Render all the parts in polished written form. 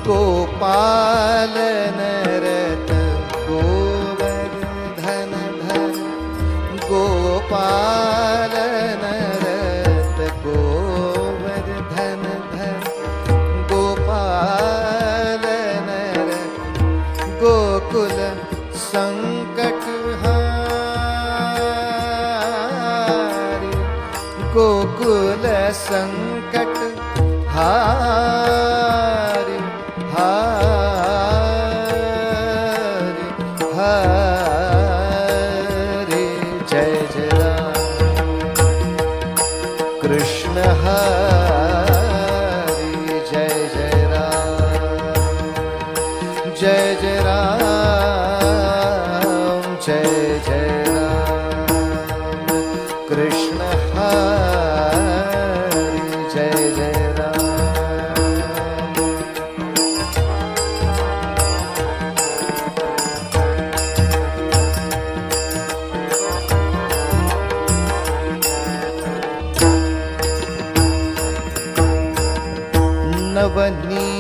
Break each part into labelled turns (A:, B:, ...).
A: गोपाल नरत गोवर्धन धन गोपाल नरत गोवर्धन धन गोपाल नरत गोकुल संकट हारी गोकुल संकट हारी हारी हारी जय जय राम कृष्ण हरि जय जय राम जय जय राम जय जय राम कृष्ण हरि जय जय राम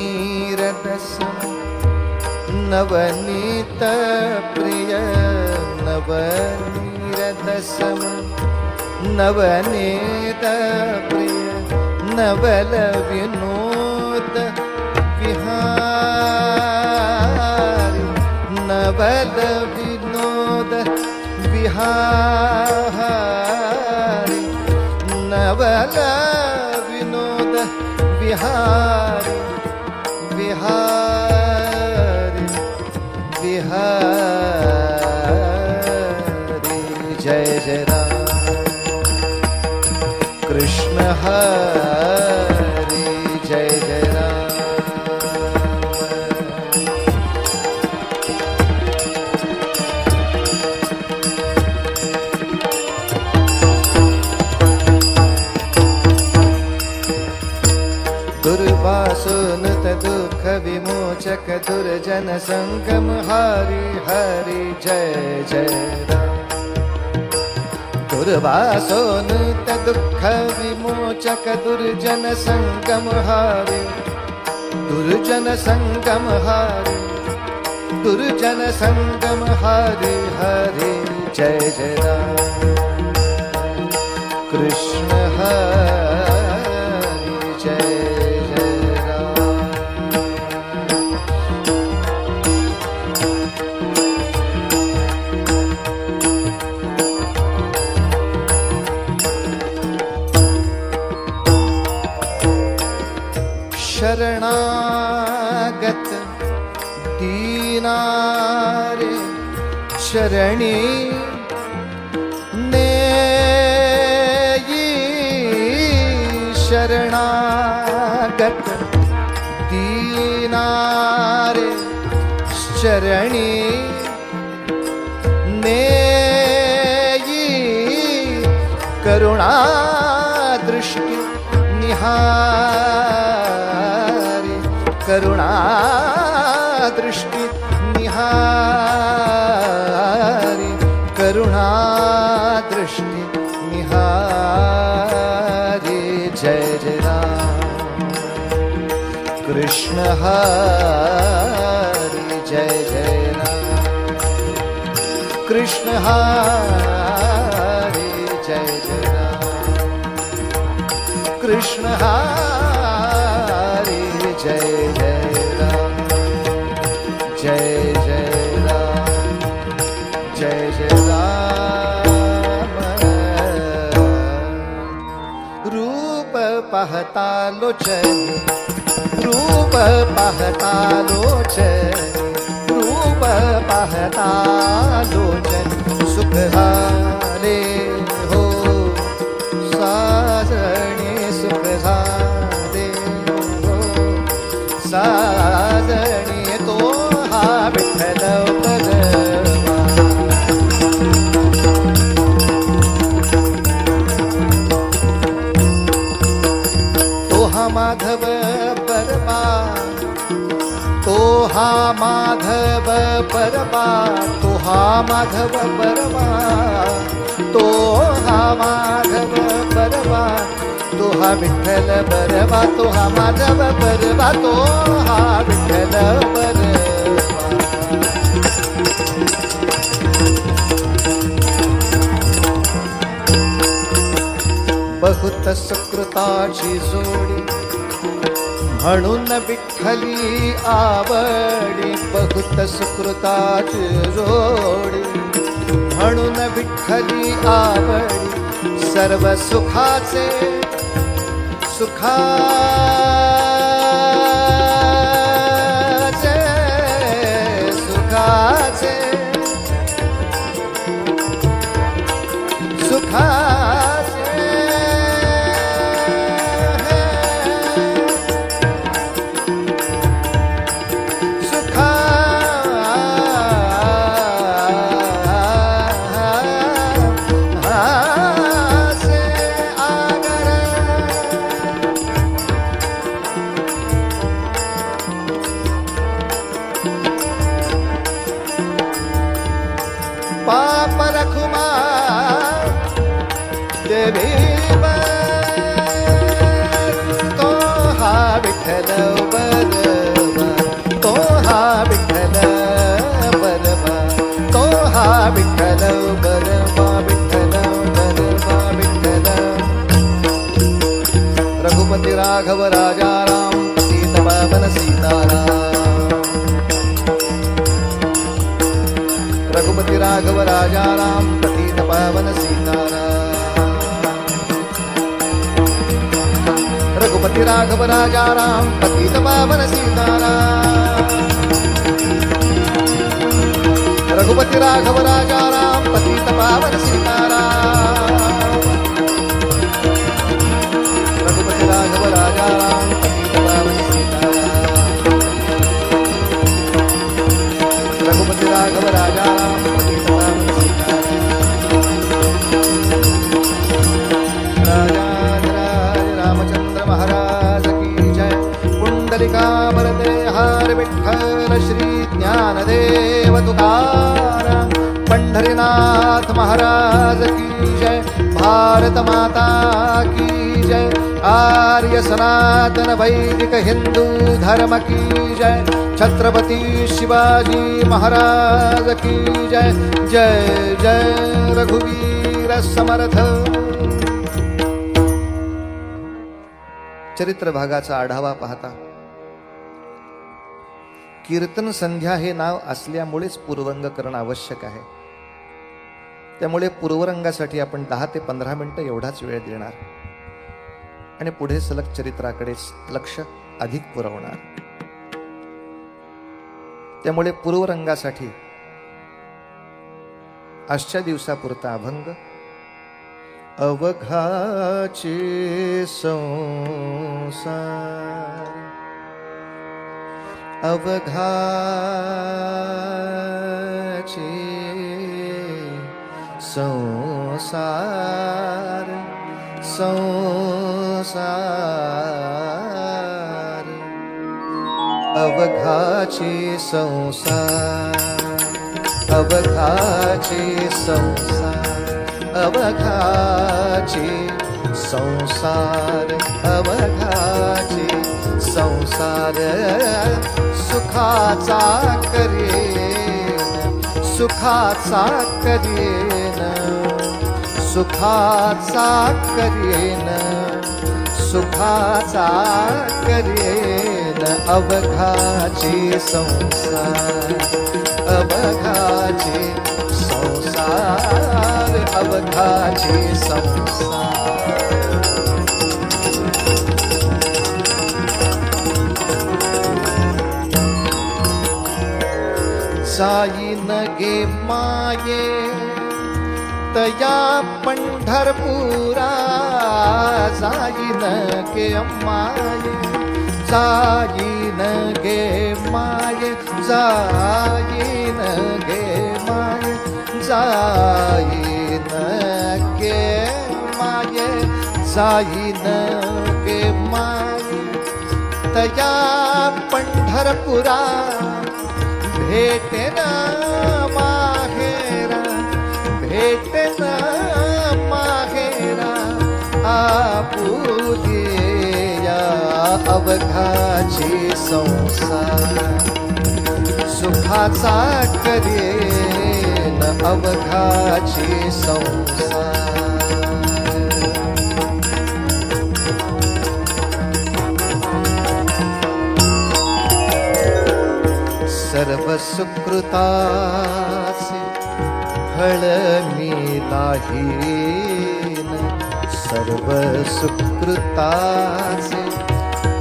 A: नवनीरदसम नवनीत प्रिय नवनीरदसम नवनीत प्रिय नवल विनोद विहारी नवल विनोद विहारी नवल विनोद विहारी विहारी विहारी जय जय राम कृष्ण हरि जय जय राम दुर्वासुनुत दुख विमोचक दुर्जन संगम हरि हरि जय जय राम दुर्वासुनुत दुख विमोचक दुर्जन संगम हरि दुर्जन संगम हरि दुर्जन संगम हरि हरि जय जय राम कृष्ण हरि जय शरणागत दीनारे शरणी नेयी शरणागत दीनारे शरणी नेयी करुणा दृष्टि निहारी करुणा दृष्टि निहारी करुणा दृष्टि निहारी जय जय राम कृष्ण हरि जय जय राम कृष्ण हरि जय जय राम कृष्ण हरि जय जय राम जय जय राम जय जय राम रूप पाहता लोचन रूप पाहता लोचन रूप पाहता लोचन सुख झाले हो साजणे सुख झाले हो साजणे तो हा विठ्ठल भगवा तो हा माधव परबा तो हा माधव परबा तो हा माधव परबा तो हा माधव परबा तो हा विठ्ठल परबा तो हा माधव परबा तो हा विठ्ठल विठ्ठल बरवा बहुत सुकृताची जोडी म्हणून विठ्ठली आवडी बहुत सुकृताची जोडी म्हणून विठ्ठली आवडी सर्व सुखाचे सुखाचे सुखाचे सुखाचे पाप रखुमा देवी तो हा विठ्ठल बरवा तो हा विठ्ठल बरवा तो हा विठ्ठल बरवा विठ्ठल बरवा विठ्ठल रघुपती राघव राजा राम सीत पावन सीताराम रघुपति राघव राजा राम पतित पावन सीताराम रघुपति राघव राजा राम पतित पावन सीताराम रघुपति राघव राजा राम पतित पावन सीताराम रघुपति राघव राजा राम पतित पावन सीताराम रघुपति राघव राजा राम पतित पावन सीताराम राजाधिराज रामचंद्र महाराज की जय पुंडलिका वरदे हर विठ्ठल श्री ज्ञानदेव तुकाराम पंढरीनाथ महाराज की जय भारत माता की जय आर्य सनातन वैदिक हिंदू धर्म की जय छत्रपति शिवाजी महाराज की जय जय जय रघुवीर समर्थ। चरित्र भागाचा आढावा पाहता कीर्तन संध्या हे नाव असल्यामुळेच पूर्वरंग करणं आवश्यक आहे। त्यामुळे पूर्वरंगासाठी आपण 10 ते 15 मिनिटं एवढाच वेळ देणार आणि पुढे सलग चरित्राकडेच लक्ष अधिक पुरवणार। त्यामुळे पूर्वरंगासाठी आजच्या दिवसापुरता अभंग अवघाचे संसार अवघाचे संसार संसार अवघाचे संसार अवघाचे संसार अवघाचे संसार अवघाचे संसार सुखाचा करेन सुखाचा करेन सुखाचा करेन सुखाचा करेन अवघाचे संसार अवघाचे संसार अवघाचे संसार जाईन गे माये तया पंढरपुरा जाईन गे माये जाईन गे माये जाईन गे माये जाईन गे माये जाईन गे माये तया पंढरपुरा भेटेन माहेरा भेटेन माहेरा आपुलिया अवघाचे संसार सुखाचा करेन अवघाची संसार सर्व सुकृताचे फळ मिलाहीन सर्व सुकृताचे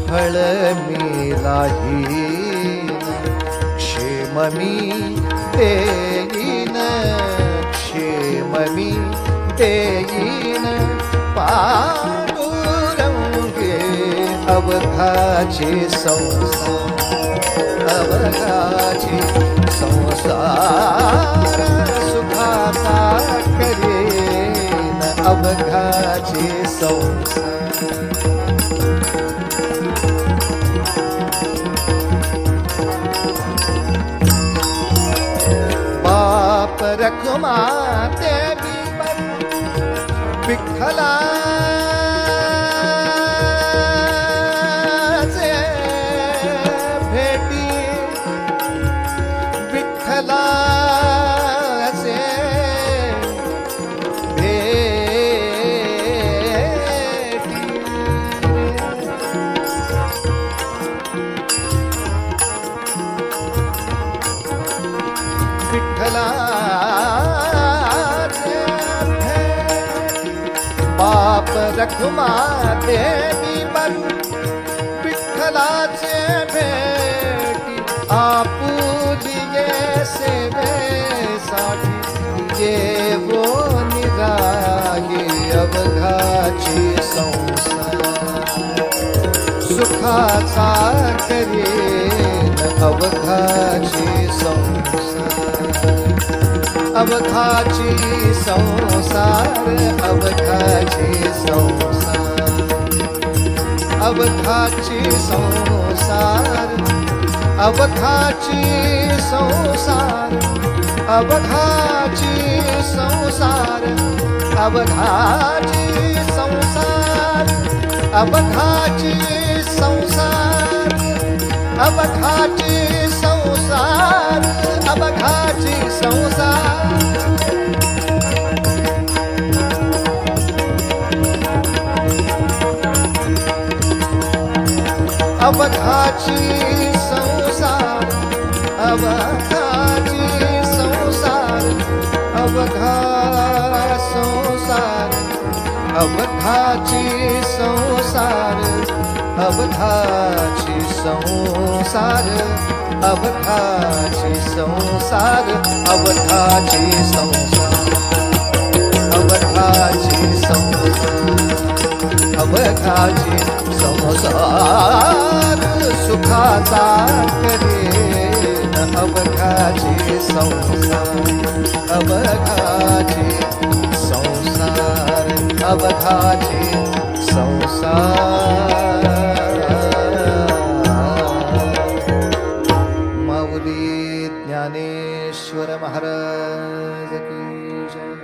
A: फळ मिलाहीन क्षेम मी देईन क्षेम मी देईन पांडुरंगे अवघाचे संसार अवघाची संसार सुखाचा करेन अवघाची संसार बाप रखुमा देवी विठ्ठला बाप रखुमा देवी बरु विठ्ठलाचे भेटी आपुलिये सेवेसाठी येवो निराये अवघाची संसार सुखाचा करेन अवघाची संसार अवघाची संसार अवघाची संसार अवघाची संसार अवघाची संसार अवघाची संसार अवघाची संसार अवघाची संसार अवघाची संसार अवघाची संसार अवघाची संसार अवघाची संसार अवघा संसार अवघाची संसार अवघाची संसार अवघाची संसार अवघाची संसार अवघाची संसार अवघाची संसार सुखाचा करेन अवघाची संसार अवघाची संसार अवघाची संसार माऊली ज्ञानेश्वर महाराज की जय.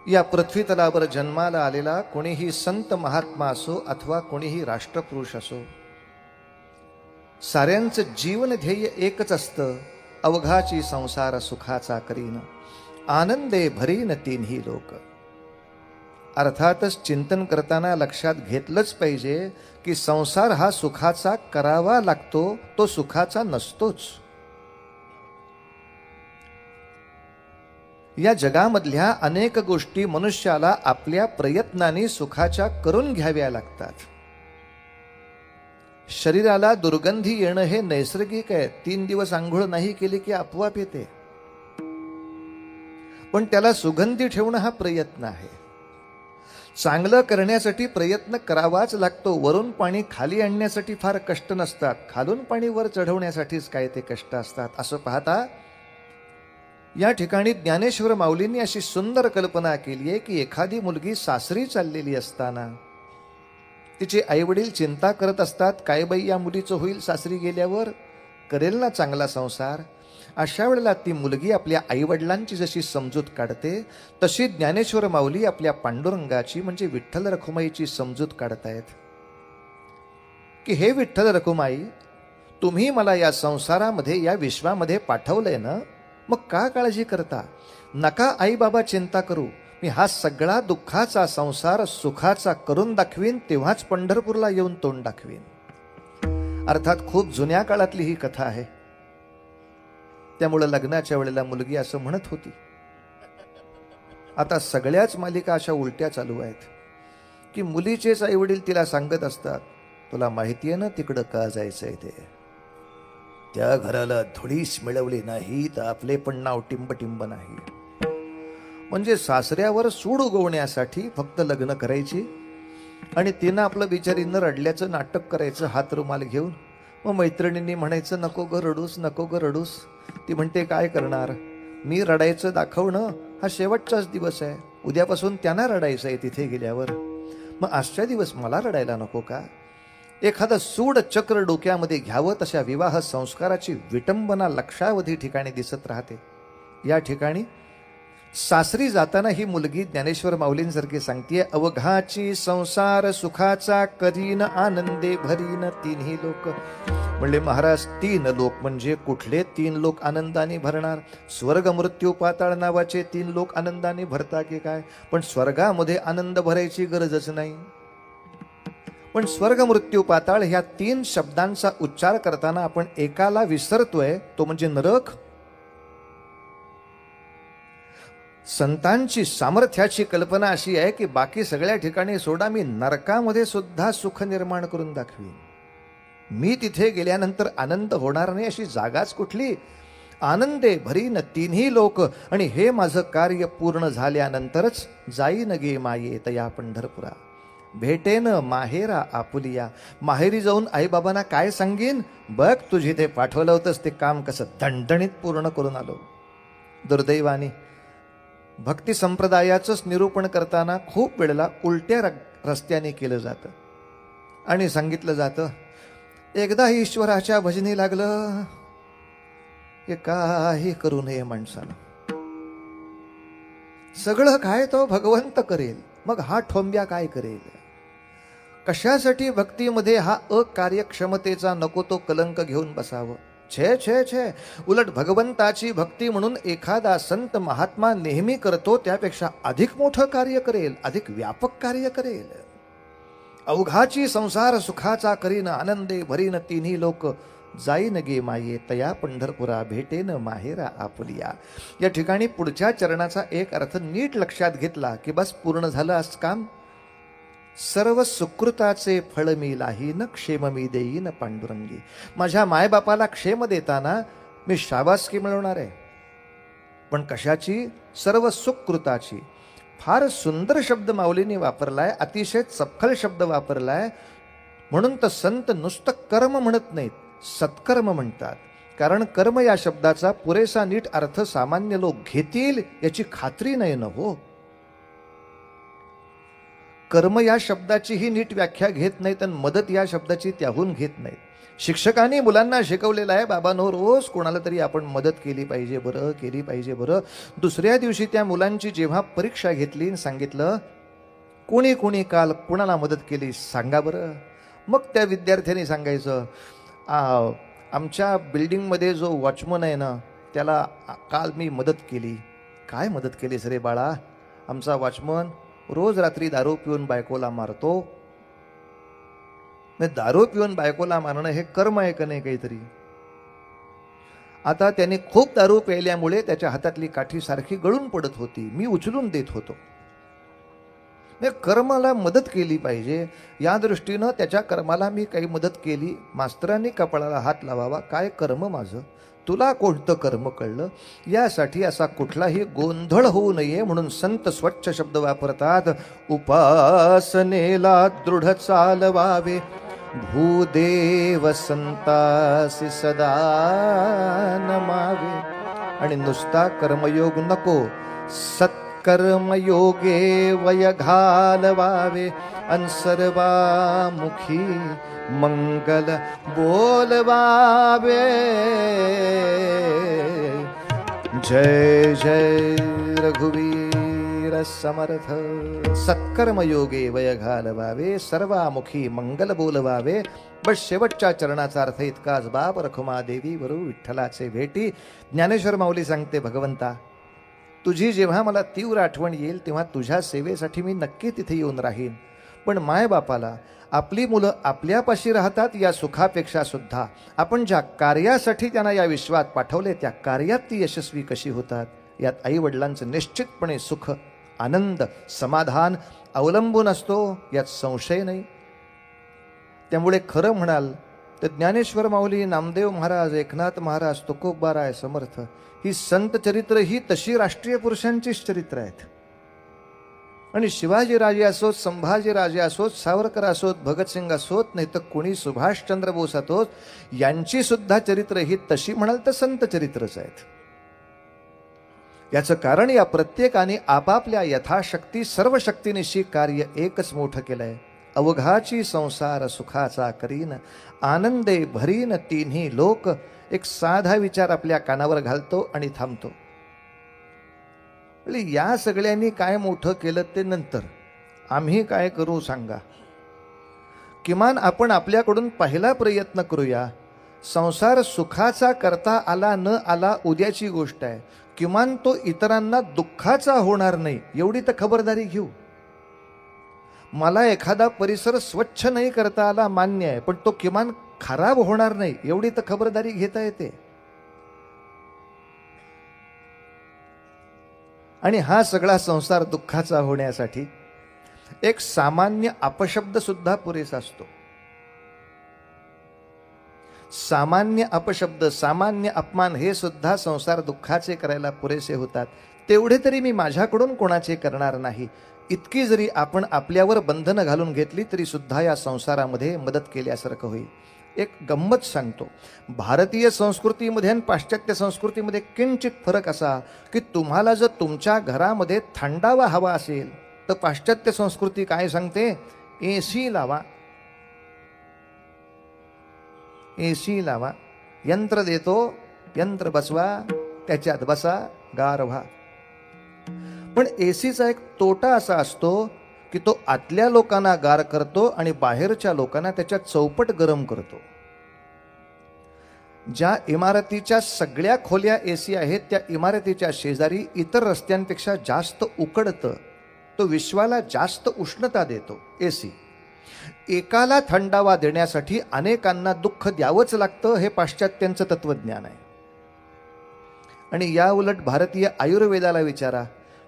A: या पृथ्वी तलावर जन्माला आलेला कोणीही संत महात्मा असो अथवा कोणीही राष्ट्रपुरुष असो, साऱ्यांचं जीवन ध्येय एकच असतं, अवघाची संसार सुखाचा करीन आनंदे भरीन तिन्ही लोक. अर्थातच चिंतन करताना लक्षात घेतलंच पाहिजे की संसार हा सुखाचा करावा लागतो, तो सुखाचा नसतोच. या जगामधल्या अनेक गोष्टी मनुष्याला आपल्या प्रयत्नाने सुखाच्या करून घ्याव्या लागतात. शरीराला दुर्गंधी येणं हे नैसर्गिक आहे. 3 दिवस आंघोळ नाही केली की आपोआप येते, पण त्याला सुगंधी ठेवणं हा प्रयत्न आहे. चांगलं करण्यासाठी प्रयत्न करावाच लागतो. वरून पाणी खाली आणण्यासाठी फार कष्ट नसतात, खालून पाणी वर चढवण्यासाठीच काय ते कष्ट असतात. असं पाहता या ठिकाणी ज्ञानेश्वर माऊलींनी अशी सुंदर कल्पना केली आहे की एखादी मुलगी सासरी चाललेली असताना तिचे आईवडील चिंता करत असतात, काय बाई या मुलीचं होईल सासरी गेल्यावर, करेल ना चांगला संसार. अशा वेळेला ती मुलगी आपल्या आईवडिलांची जशी समजूत काढते तशी ज्ञानेश्वर माऊली आपल्या पांडुरंगाची म्हणजे विठ्ठल रखुमाईची समजूत काढतायत की हे विठ्ठल रखुमाई, तुम्ही मला या संसारामध्ये या विश्वामध्ये पाठवलंय ना, मग का काळजी करता? नका आई बाबा चिंता करू, मी हा सगळा दुःखाचा संसार सुखाचा करून दाखवीन, तेव्हाच पंढरपूरला येऊन तोंड दाखवीन. अर्थात खूप जुन्या काळातली ही कथा आहे. त्यामुळे लग्नाच्या वेळेला मुलगी असं म्हणत होती. आता सगळ्याच मालिका अशा उलट्या चालू आहेत की मुलीचेच आई वडील तिला सांगत असतात, तुला माहिती आहे ना तिकडं का जायचंय ते, त्या घराला धुळीस मिळवली नाही तर आपले पण नाव टिंब नाही. म्हणजे सासऱ्यावर सूड उगवण्यासाठी फक्त लग्न करायची आणि तिनं आपलं बिचारीनं रडल्याचं नाटक करायचं हात रुमाल घेऊन. मग मैत्रिणींनी म्हणायचं नको ग रडूस, नको ग रडूस. ती म्हणते काय करणार, मी रडायचं दाखवणं हा शेवटचाच दिवस आहे, उद्यापासून त्यांना रडायचं आहे तिथे गेल्यावर. मग आजच्या दिवस मला रडायला नको का? एखादं सूड चक्र डोक्यामध्ये घ्यावं, तशा विवाह संस्काराची विटंबना लक्षावधी ठिकाणी दिसत राहते. या ठिकाणी सासरी जाताना ही मुलगी ज्ञानेश्वर माऊलींसारखी सांगतीये, अवघाची संसार सुखाचा करीन आनंदे भरीन तिन्ही लोक. म्हणले महाराज, 3 लोक म्हणजे कुठले 3 लोक आनंदाने भरणार? स्वर्ग मृत्यू पाताळ नावाचे 3 लोक आनंदाने भरता की काय? पण स्वर्गामध्ये आनंद भरायची गरजच नाही. पण स्वर्ग मृत्यू पाताळ ह्या 3 शब्दांचा उच्चार करताना आपण एकाला विसरतोय, तो म्हणजे नरक. संतांची सामर्थ्याची कल्पना अशी आहे की बाकी सगळ्या ठिकाणी सोडा, मी नरकामध्ये सुद्धा सुख निर्माण करून दाखवीन. मी तिथे गेल्यानंतर आनंद होणार नाही अशी जागाच कुठली? आनंदे भरीन तिन्ही लोक. आणि हे माझं कार्य पूर्ण झाल्यानंतरच जाईन गे माये तया पंढरपुरा, भेटेन माहेरा आपुलिया. माहेरी जाऊन आईबाबांना काय सांगेन, बघ तुझी ते पाठवलं होतंस ते काम कसं दणदणीत पूर्ण करून आलो. दुर्दैवाने भक्ती संप्रदायाचंच निरूपण करताना खूप वेळेला उलट्या रस्त्याने केलं जातं आणि सांगितलं जातं, एकदा ईश्वराच्या भजनी लागलं हे काही करू नये माणसानं, सगळं काय तो भगवंत करेल, मग हा ठोंब्या काय करेल? कशासाठी भक्तीमध्ये हा अकार्यक्षमतेचा नको तो कलंक घेऊन बसावं? छे छे छे. उलट भगवंताची भक्ती म्हणून एखादा संत महात्मा नेहमी करतो त्यापेक्षा अधिक मोठं कार्य करेल, अधिक व्यापक कार्य करेल. अवघाची संसार सुखाचा करीन आनंदे भरीन तिन्ही लोक, जाईन गे माये तया पंढरपुरा, भेटेन माहेरा आपुलिया. या ठिकाणी पुढच्या चरणाचा एक अर्थ नीट लक्षात घेतला की बस पूर्ण झालं आज काम. सर्व सुकृताचे फळ मी लाहीन, क्षेम मी देईन पांडुरंगी. माझ्या मायबापाला क्षेम देताना मी शाबासकी मिळवणार आहे. पण कशाची? सर्व सुकृताची. फार सुंदर शब्द माऊलींनी वापरलाय, अतिशय चपखल शब्द वापरलाय. म्हणून तर संत नुसतं कर्म म्हणत नाहीत, सत्कर्म म्हणतात. कारण कर्म या शब्दाचा पुरेसा नीट अर्थ सामान्य लोक घेतील याची खात्री नाही न हो. कर्म या शब्दाची ही नीट व्याख्या घेत नाहीत आणि मदत या शब्दाची त्याहून घेत नाहीत. शिक्षकांनी मुलांना शिकवलेलं आहे, बाबांनो रोज कोणाला तरी आपण मदत केली पाहिजे बरं, केली पाहिजे बरं. दुसऱ्या दिवशी त्या मुलांची जेव्हा परीक्षा घेतली आणि सांगितलं कोणी कोणी काल कुणाला मदत केली सांगा बरं, मग त्या विद्यार्थ्यांनी सांगायचं आमच्या बिल्डिंगमध्ये जो वॉचमन आहे ना त्याला काल मी मदत केली. काय मदत केली रे बाळा? आमचा वॉचमन रोज रात्री दारू पिऊन बायकोला मारतो. दारू पिऊन बायकोला मारणं हे कर्म आहे का नाही काहीतरी? आता त्याने खूप दारू प्यायल्यामुळे त्याच्या हातातली काठी सारखी गळून पडत होती, मी उचलून देत होतो. कर्माला मदत केली पाहिजे या दृष्टीनं त्याच्या कर्माला मी काही मदत केली. मास्तरांनी कपाळाला हात लावावा, काय कर्म माझं, तुला कोणतं कर्म कळलं? यासाठी असा कुठलाही गोंधळ होऊ नये म्हणून संत स्वच्छ शब्द वापरतात. उपासनेला दृढ चालवावे, भूदेव संतासी सदा नमावे. आणि नुसता कर्मयोग नको, कर्मयोगे वय घालवावे अन सर्वामुखी मंगल बोलवावे. जय जय रघुवीर समर्थ. सत्कर्मयोगे वय घालवावे सर्वामुखी मंगल बोलवावे. बस शेवटच्या चरणाचा अर्थ इतकाच. बाप रखुमा देवी वरू विठ्ठलाचे भेटी. ज्ञानेश्वर माऊली सांगते, भगवंता तुझी जेव्हा मला तीव्र आठवण येईल तेव्हा तुझ्या सेवेसाठी मी नक्की तिथे येऊन राहीन. पण मायबापाला आपली मुलं आपल्यापाशी राहतात या सुखापेक्षा सुद्धा आपण ज्या कार्यासाठी त्यांना या विश्वात पाठवले त्या कार्यात ती यशस्वी कशी होतात यात आई वडिलांचं निश्चितपणे सुख, आनंद, समाधान अवलंबून असतो, यात संशय नाही. त्यामुळे खरं म्हणाल तर ज्ञानेश्वर माऊली, नामदेव महाराज, एकनाथ महाराज, तुकोबाराय समर्थ ही संत चरित्र ही तशी राष्ट्रीय पुरुषांचीच चरित्र आहेत. आणि शिवाजी राजे असोत, संभाजी राजे असोत, सावरकर असोत, भगतसिंग असोत, नाही तर कोणी सुभाषचंद्र बोस असोत, यांची सुद्धा चरित्र ही तशी म्हणाल तर संत चरित्रच आहेत. याचं कारण या प्रत्येकाने आपापल्या यथाशक्ती सर्व शक्तीनिशी कार्य एकच मोठं केलंय. अवघाची संसार सुखाचा करीन, आनंदे भरीन तिन्ही लोक. एक साधा विचार आपल्या कानावर घालतो आणि थांबतो. या सगळ्यांनी काय मोठं केलं ते नंतर, आम्ही काय करू सांगा. किमान आपण आपल्याकडून पहिला प्रयत्न करूया. संसार सुखाचा करता आला न आला उद्याची गोष्ट आहे. किमान तो इतरांना दुःखाचा होणार नाही एवढी तर खबरदारी घेऊ. मला एखादा परिसर स्वच्छ नाही करता आला मान्य आहे, पण तो किमान खराब होणार नाही एवढी तर खबरदारी घेता येते. आणि हा सगळा संसार दुःखाचा होण्यासाठी एक सामान्य अपशब्द सुद्धा पुरेसा असतो. सामान्य अपशब्द, सामान्य अपमान हे सुद्धा संसार दुःखाचे करायला पुरेसे होतात. तेवढे तरी मी माझ्याकडून कोणाचे करणार नाही. इतकी जरी आपण आपल्यावर बंधनं घालून घेतली तरी सुद्धा या संसारामध्ये मदत केल्यासारखं होईल. एक गंमत सांगतो. भारतीय संस्कृतीमध्ये आणि पाश्चात्य संस्कृतीमध्ये किंचित फरक असा की तुम्हाला जर तुमच्या घरामध्ये थंडावा हवा असेल तर पाश्चात्य संस्कृती काय सांगते, एसी लावा. एसी लावा, यंत्र देतो, यंत्र बसवा, त्याच्यात बसा, गार व्हा. पण एसीचा एक तोटा असा असतो की तो आतल्या लोकांना गार करतो आणि बाहेरच्या लोकांना त्याच्या चौपट गरम करतो. ज्या इमारतीच्या सगळ्या खोल्या एसी आहेत त्या इमारतीच्या शेजारी इतर रस्त्यांपेक्षा जास्त उकडतं, तो विश्वाला जास्त उष्णता देतो एसी. एकाला थंडावा देण्यासाठी अनेकांना दुःख द्यावंच लागतं, हे पाश्चात्यांचं तत्वज्ञान आहे. आणि या उलट भारतीय आयुर्वेदाला विचारा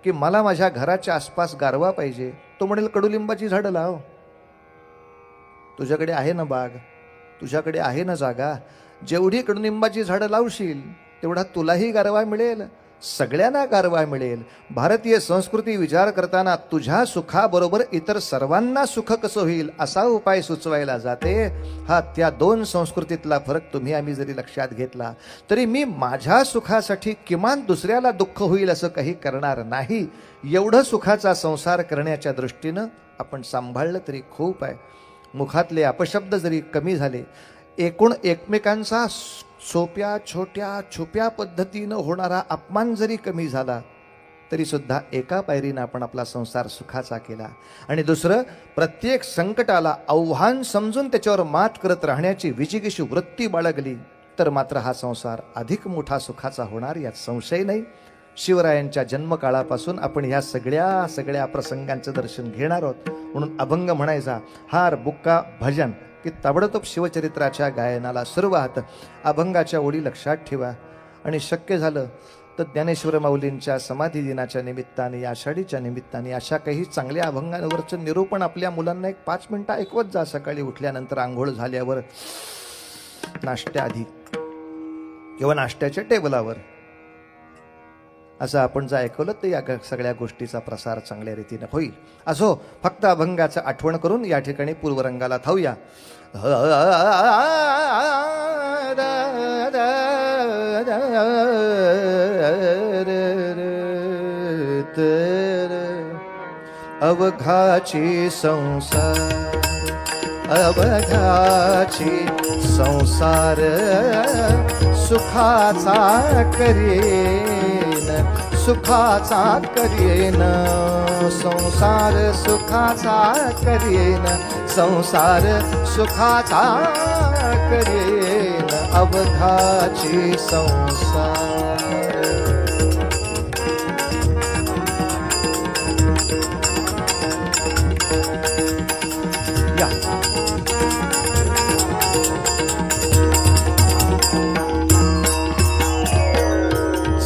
A: की मला माझ्या घराच्या आसपास गारवा पाहिजे, तो म्हणेल कडुलिंबाची झाडं लाव. तुझ्याकडे आहे ना बाग, तुझ्याकडे आहे ना जागा, जेवढी कडुलिंबाची झाडं लावशील तेवढा तुलाही गारवा मिळेल, सगळ्यांना गारवा मिळेल. भारतीय संस्कृती विचार करताना तुझ्या सुखाबरोबर इतर सर्वांना सुख कसं होईल असा उपाय सुचवायला जाते. हा त्या दोन संस्कृतीतला फरक तुम्ही आम्ही जरी लक्षात घेतला तरी मी माझ्या सुखासाठी किमान दुसऱ्याला दुःख होईल असं काही करणार नाही. एवढं सुखाचा संसार करण्याच्या दृष्टीनं आपण सांभाळलं तरी खूप आहे. मुखातले अपशब्द जरी कमी झाले, एकूण एकमेकांचा सोप्या छोट्या छुप्या पद्धतीनं होणारा अपमान जरी कमी झाला तरी सुद्धा एका पायरीनं आपण आपला संसार सुखाचा केला. आणि दुसरं, प्रत्येक संकटाला आव्हान समजून त्याच्यावर मात करत राहण्याची विजिगीषू वृत्ती बाळगली तर मात्र हा संसार अधिक मोठा सुखाचा होणार यात संशय नाही. शिवरायांच्या जन्मकाळापासून आपण ह्या सगळ्या प्रसंगांचं दर्शन घेणार आहोत. म्हणून अभंग म्हणायचा, हार बुक्का भजन की ताबडतोब शिवचरित्राच्या गायनाला सुरुवात. अभंगाच्या ओळी लक्षात ठेवा. आणि शक्य झालं तर ज्ञानेश्वर माऊलींच्या समाधी दिनाच्या निमित्ताने, आषाढीच्या निमित्ताने अशा काही चांगल्या अभंगांवरचं निरूपण आपल्या मुलांना एक 5 मिनिटं ऐकवत जा. सकाळी उठल्यानंतर आंघोळ झाल्यावर, नाश्त्याआधी किंवा नाश्त्याच्या टेबलावर असं आपण जर ऐकवलं तर या सगळ्या गोष्टीचा प्रसार चांगल्या रीतीने होईल. असो, फक्त अभंगाचं आठवण करून या ठिकाणी पूर्वरंगाला थाऊया. अवघाची संसार, अवघाची संसार सुखाचा करेन, सुखाचा करेन संसार, सुखाचा करेन संसार, सुखाचा करेन अवघाची संसार. या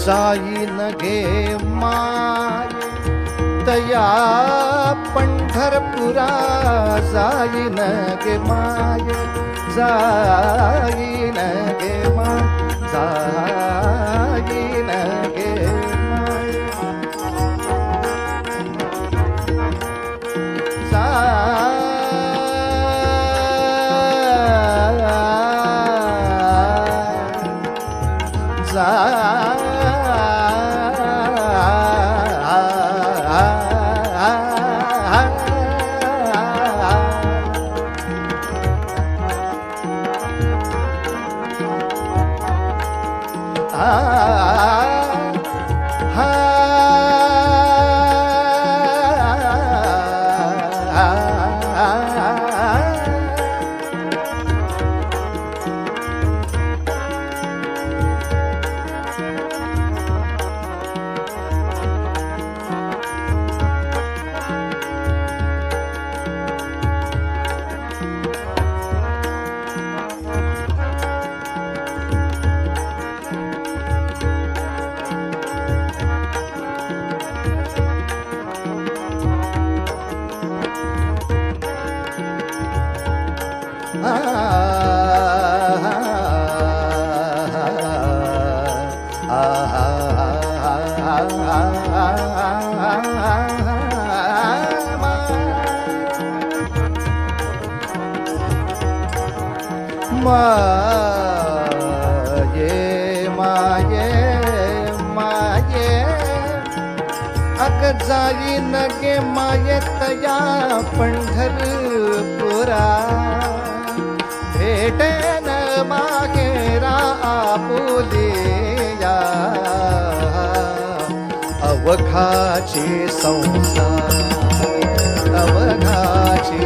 A: जाईन गे माय तया पंढरपुरा, जाईन गे माय, जाईन गे माय, जाईन गे माय, माये माये माये अग जाईन गे माये तया पंढरपुरा, भेटेन मागेरा आपुलिया अवघाची संसार, अवघाची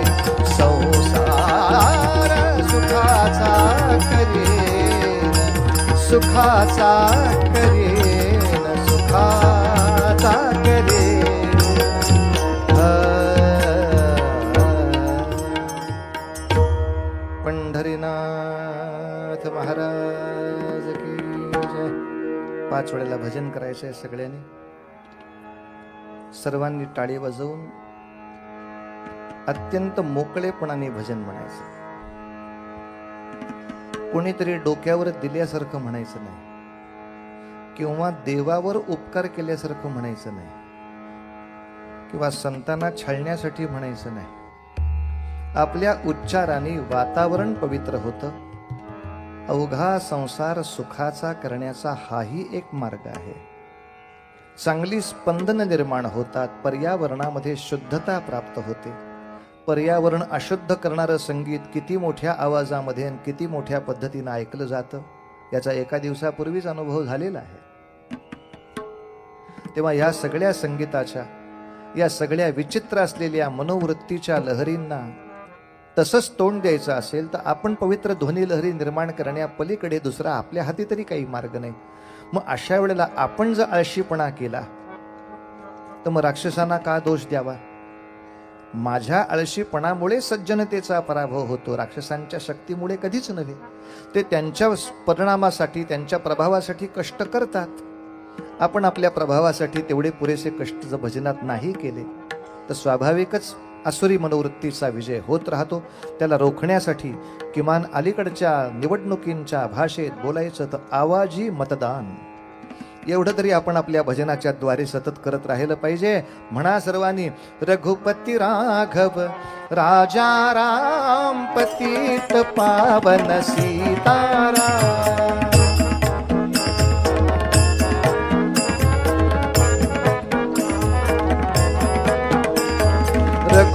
A: संसार सुखाचा करेन, सुखाचा करेन, सुखाचा करेन. पंढरीनाथ महाराज की जय. 5 वेळेला भजन करायचंय सगळ्यांनी. सर्वांनी टाळी वाजवून अत्यंत मोकळेपणाने भजन म्हणायचं. कोणीतरी डोक्यावर दिल्यासारखं म्हणायचं नाही किंवा देवावर उपकार केल्यासारखं म्हणायचं नाही किंवा संतांना छळण्यासाठी म्हणायचं नाही. आपल्या उच्चाराने वातावरण पवित्र होतं. अवघा संसार सुखाचा करण्याचा हाही एक मार्ग आहे. चांगली स्पंदन निर्माण होतात, पर्यावरणामध्ये शुद्धता प्राप्त होते. पर्यावरण अशुद्ध करणारं संगीत किती मोठ्या आवाजामध्ये आणि किती मोठ्या पद्धतीने ऐकलं जातं याचा एका दिवसापूर्वीच अनुभव झालेला आहे. तेव्हा या सगळ्या संगीताच्या, या सगळ्या विचित्र असलेल्या मनोवृत्तीच्या लहरींना तसंच तोंड द्यायचं असेल तर आपण पवित्र ध्वनी लहरी निर्माण करण्यापलीकडे दुसरा आपल्या हाती तरी काही मार्ग नाही. मग अशा वेळेला आपण जर आळशीपणा केला तर मग राक्षसांना का दोष द्यावा? माझ्या आळशीपणामुळे सज्जनतेचा पराभव होतो, राक्षसांच्या शक्तीमुळे कधीच नव्हे. ते त्यांच्या परिणामासाठी, त्यांच्या प्रभावासाठी कष्ट करतात. आपण आपल्या प्रभावासाठी तेवढे पुरेसे कष्ट जर भजनात नाही केले तर स्वाभाविकच आसुरी मनोवृत्तीचा विजय होत राहतो. त्याला रोखण्यासाठी किमान अलीकडच्या निवडणुकींच्या भाषेत बोलायचं तर आवाजी मतदान एवढं तरी आपण आपल्या भजनाच्या द्वारे सतत करत राहिलं पाहिजे. म्हणा सर्वांनी, रघुपती राघव राजा राम पतित पावन सीताराम.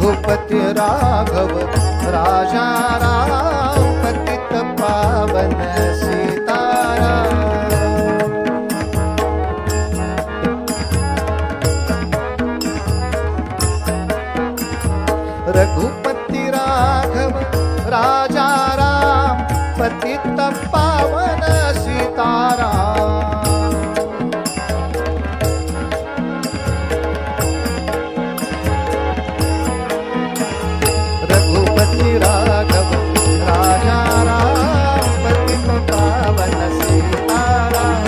A: रघुपति राघव राजा राम पतित पावन सीताराम। रघुपति राघव राजा राम पतित पावन सीताराम। रघुपति राघव राजा राम पतित पावन सीताराम।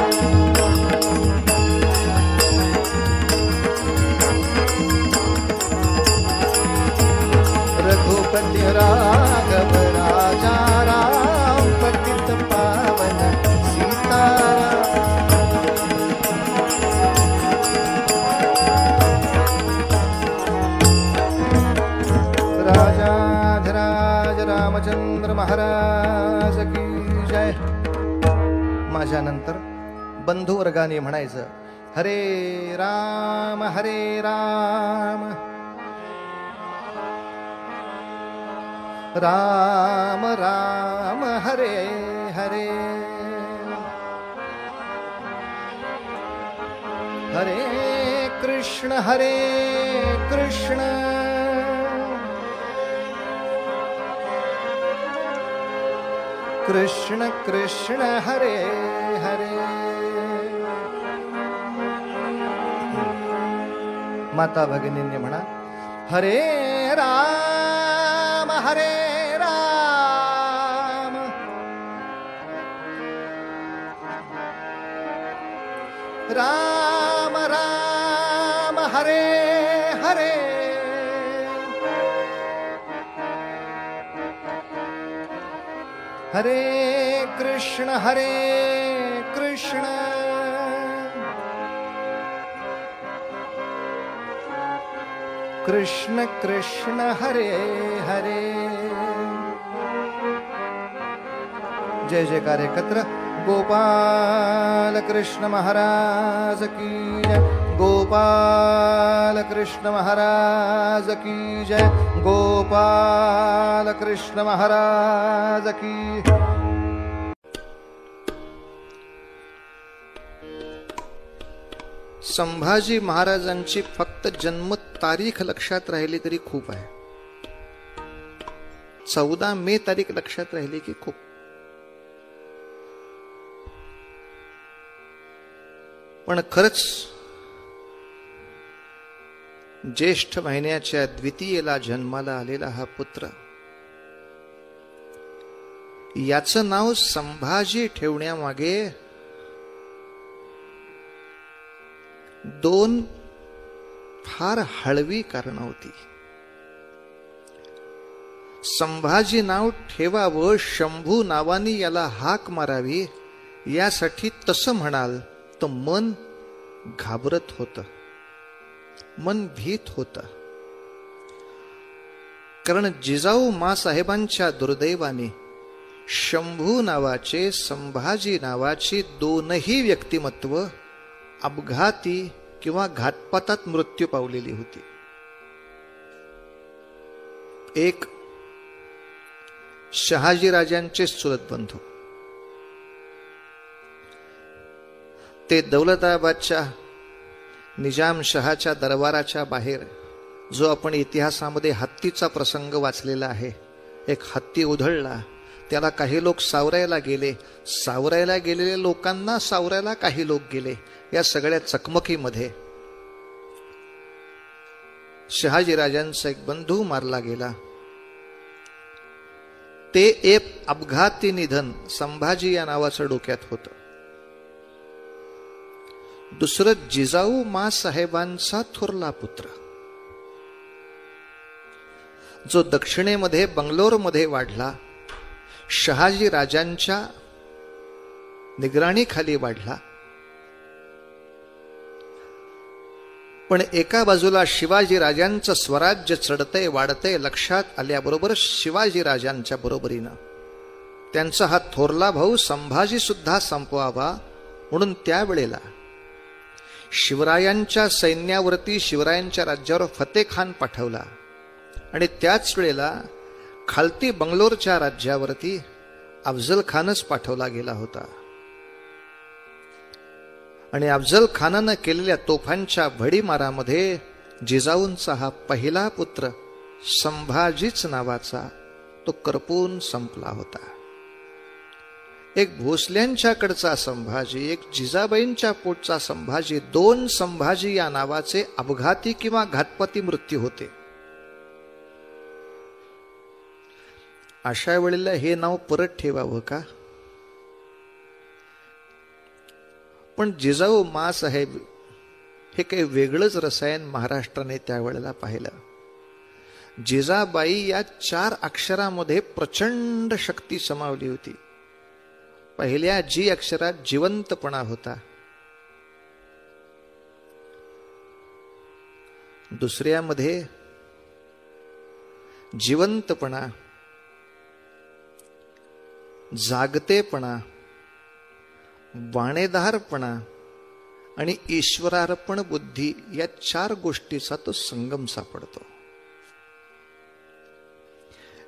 A: रघुपति राघव राजा राम पतित पावन सीताराम। राजाधिराज रामचंद्र महाराज की जय। माझ्यानंतर बंधू वर्गाने म्हणायचं, हरे राम राम राम हरे हरे, हरे कृष्ण कृष्ण कृष्ण हरे हरे। माता भगिनींनी म्हणा, हरे राम राम राम हरे हरे, हरे कृष्ण कृष्ण कृष्ण हरे हरे। जय जयकार एकत्र। गोपाल कृष्ण महाराज की जय, गोपाल कृष्ण महाराज की जय, गोपाल कृष्ण महाराज की। संभाजी महाराजांची फक्त जन्म तारीख लक्षात राहिली तरी खूप आहे। 14 मे तारीख लक्षात राहिली की खूप। पण खरंच ज्येष्ठ महिन्याच्या द्वितीयेला जन्माला आलेला हा पुत्र, याचं नाव संभाजी ठेवण्यामागे 2 फार हळवी कारण होती। संभाजी नाव ठेवावं, शंभू नावानी याला हाक मारावी, यासाठी तसं म्हणाल तर मन घाबरत होतं, मन भीत होतं। कारण जिजाऊ मासाहेबांच्या दुर्दैवाने शंभू नावाचे, संभाजी नावाची 2ही व्यक्तिमत्व अपघाती किंवा घातपातात मृत्यू पावलेली होती। एक शहाजी राजांचे चुलत बंधू, ते दौलताबादच्या निजाम शहाच्या दरबाराच्या बाहेर, जो आपण इतिहासामध्ये हत्तीचा प्रसंग वाचलेला आहे, एक हत्ती उधळला, त्याला काही लोक सावरायला गेले, सावरायला गेलेल्या लोकांना सावरायला काही लोक गेले, या सगळ्या चकमकीमध्ये शहाजी राजांचा एक बंधू मारला गेला। ते एक अपघाती निधन संभाजी या नावाचं डोक्यात होतं। दुसरं जिजाऊ मासाहेबांचा थोरला पुत्र, जो दक्षिणेमध्ये बंगलोरमध्ये वाढला, शहाजी राजांच्या निगराणीखाली वाढला। पण एका बाजूला शिवाजी राजांचं स्वराज्य चढतंय वाढतंय लक्षात आल्याबरोबर शिवाजी राजांच्या बरोबरीनं त्यांचा हा थोरला भाऊ संभाजी सुद्धा संपवावा म्हणून त्यावेळेला शिवरायांच्या सैन्यावरती, शिवरायांच्या राज्यावर फतेखान पाठवला आणि त्याच वेळेला खालती बंगलोरच्या राज्यावरती अफजल खानच पाठवला गेला होता. आणि अफजल खानानं केलेल्या तोफांच्या भडीमारामध्ये जिजाऊंचा हा पहिला पुत्र संभाजीच नावाचा तो करपून संपला होता. एक भोसल्यांच्याकडचा संभाजी, एक जिजाबाईंच्या पोटचा संभाजी, दोन संभाजी या नावाचे अपघाती किंवा घातपाती मृत्यू होते. अशा वेळेला हे नाव परत ठेवावं का? पण जिजाऊ माँसाहेब हे काही वेगळंच रसायन महाराष्ट्राने त्यावेळेला पाहिलं. जिजाबाई या 4 अक्षरामध्ये प्रचंड शक्ती समावली होती. पहिल्या जी अक्षरात जिवंतपणा होता, दुसऱ्यामध्ये जिवंतपणा, जागतेपणा, वाणेदारपणा आणि ईश्वरार्पण बुद्धी या 4 गोष्टीचा तो संगम सापडतो.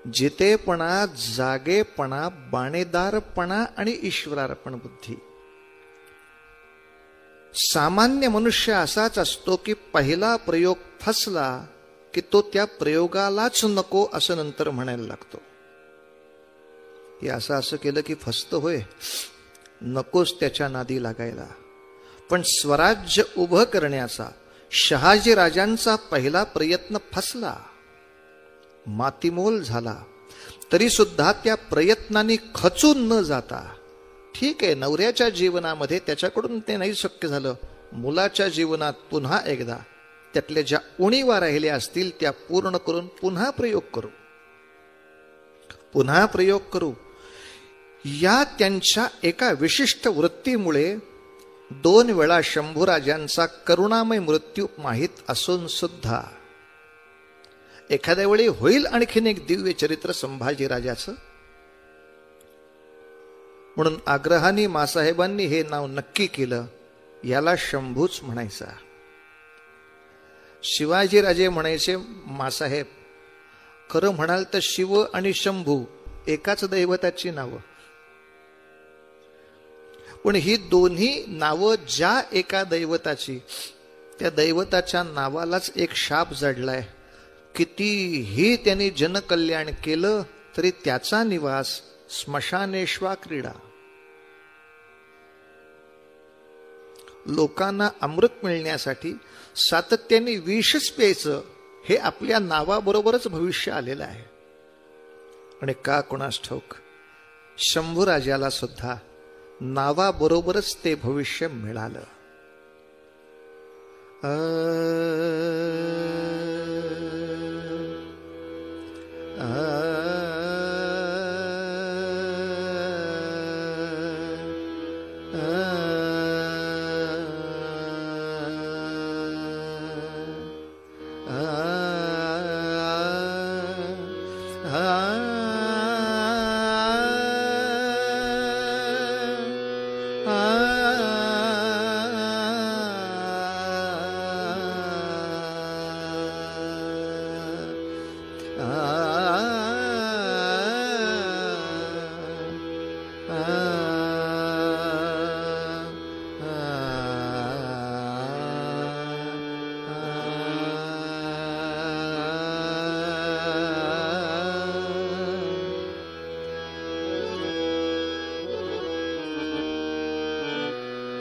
A: जितेपणा, जागेपणा, बाणेदारपणा आणि ईश्वरार्पण बुद्धी. सामान्य मनुष्य असाच असतो की पहिला प्रयोग फसला की तो त्या प्रयोगालाच नको असं नंतर म्हणायला लागतो. की असं केलं की फसतं होय, नकोच त्याच्या नादी लागायला. पण स्वराज्य उभं करण्याचा शहाजी राजांचा पहिला प्रयत्न फसला, मातीमोल झाला, तरी सुद्धा त्या प्रयत्नांनी खचून न जाता, ठीक आहे नवऱ्याच्या जीवनामध्ये त्याच्याकडून ते नाही शक्य झालं, मुलाच्या जीवनात पुन्हा एकदा त्यातल्या ज्या उणीवा राहिल्या असतील त्या पूर्ण करून पुन्हा प्रयोग करू या त्यांच्या एका विशिष्ट वृत्तीमुळे 2 वेळा शंभूराजांचा करुणामय मृत्यू माहीत असून सुद्धा एखाद्या वेळी होईल आणखीन एक दिव्य चरित्र संभाजीराजाचं. म्हणून आग्रहाने माँसाहेबांनी हे नाव नक्की केलं, याला शंभूच म्हणायचा. शिवाजीराजे म्हणायचे माँसाहेब. खरं म्हणाल तर शिव आणि शंभू एकाच दैवताची नावं, पण ही दोन्ही नावं ज्या एका दैवताची, त्या दैवताच्या नावालाच एक शाप जडलाय. कितीही त्यांनी जनकल्याण केलं तरी त्याचा निवास स्मशानेश्वा क्रीडा. लोकांना अमृत मिळण्यासाठी सातत्याने विषच प्यायचं हे आपल्या नावाबरोबरच भविष्य आलेलं आहे. आणि का कोणास ठाऊक शंभूराजाला सुद्धा नावाबरोबरच ते भविष्य मिळालं.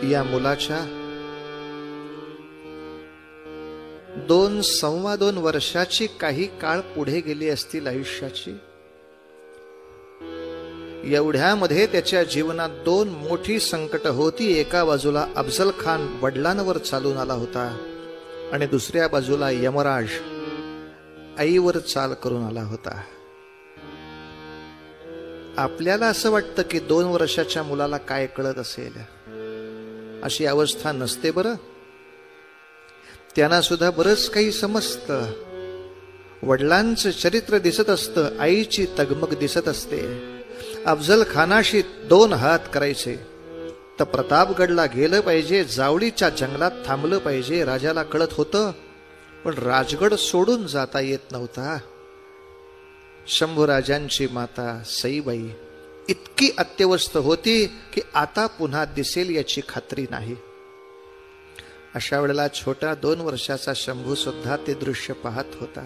A: या मुलाच्या 2.25 वर्षाची काही काळ पुढे गेली असतील आयुष्याची. एवढ्यामध्ये त्याच्या जीवनात 2 मोठी संकट होती. एका बाजूला अफजल खान वडिलांवर चालून आला होता आणि दुसऱ्या बाजूला यमराज आईवर चाल करून आला होता. आपल्याला असं वाटतं की 2 वर्षाच्या मुलाला काय कळत असेल, अशी अवस्था नसते बरं. त्यांना सुद्धा बरंच काही समजतं. वडिलांचं चरित्र दिसत असतं, आईची तगमग दिसत असते. अफजल खानाशी 2 हात करायचे तर प्रतापगडला गेलं पाहिजे, जावळीच्या जंगलात थांबलं पाहिजे. राजाला कळत होतं, पण राजगड सोडून जाता येत नव्हता. शंभूराजांची माता सईबाई इतकी अत्यवस्थ होती की आता पुन्हा दिसेल याची खात्री नाही. अशा वेळेला छोटा 2 वर्षाचा शंभू सुद्धा ते दृश्य पाहत होता.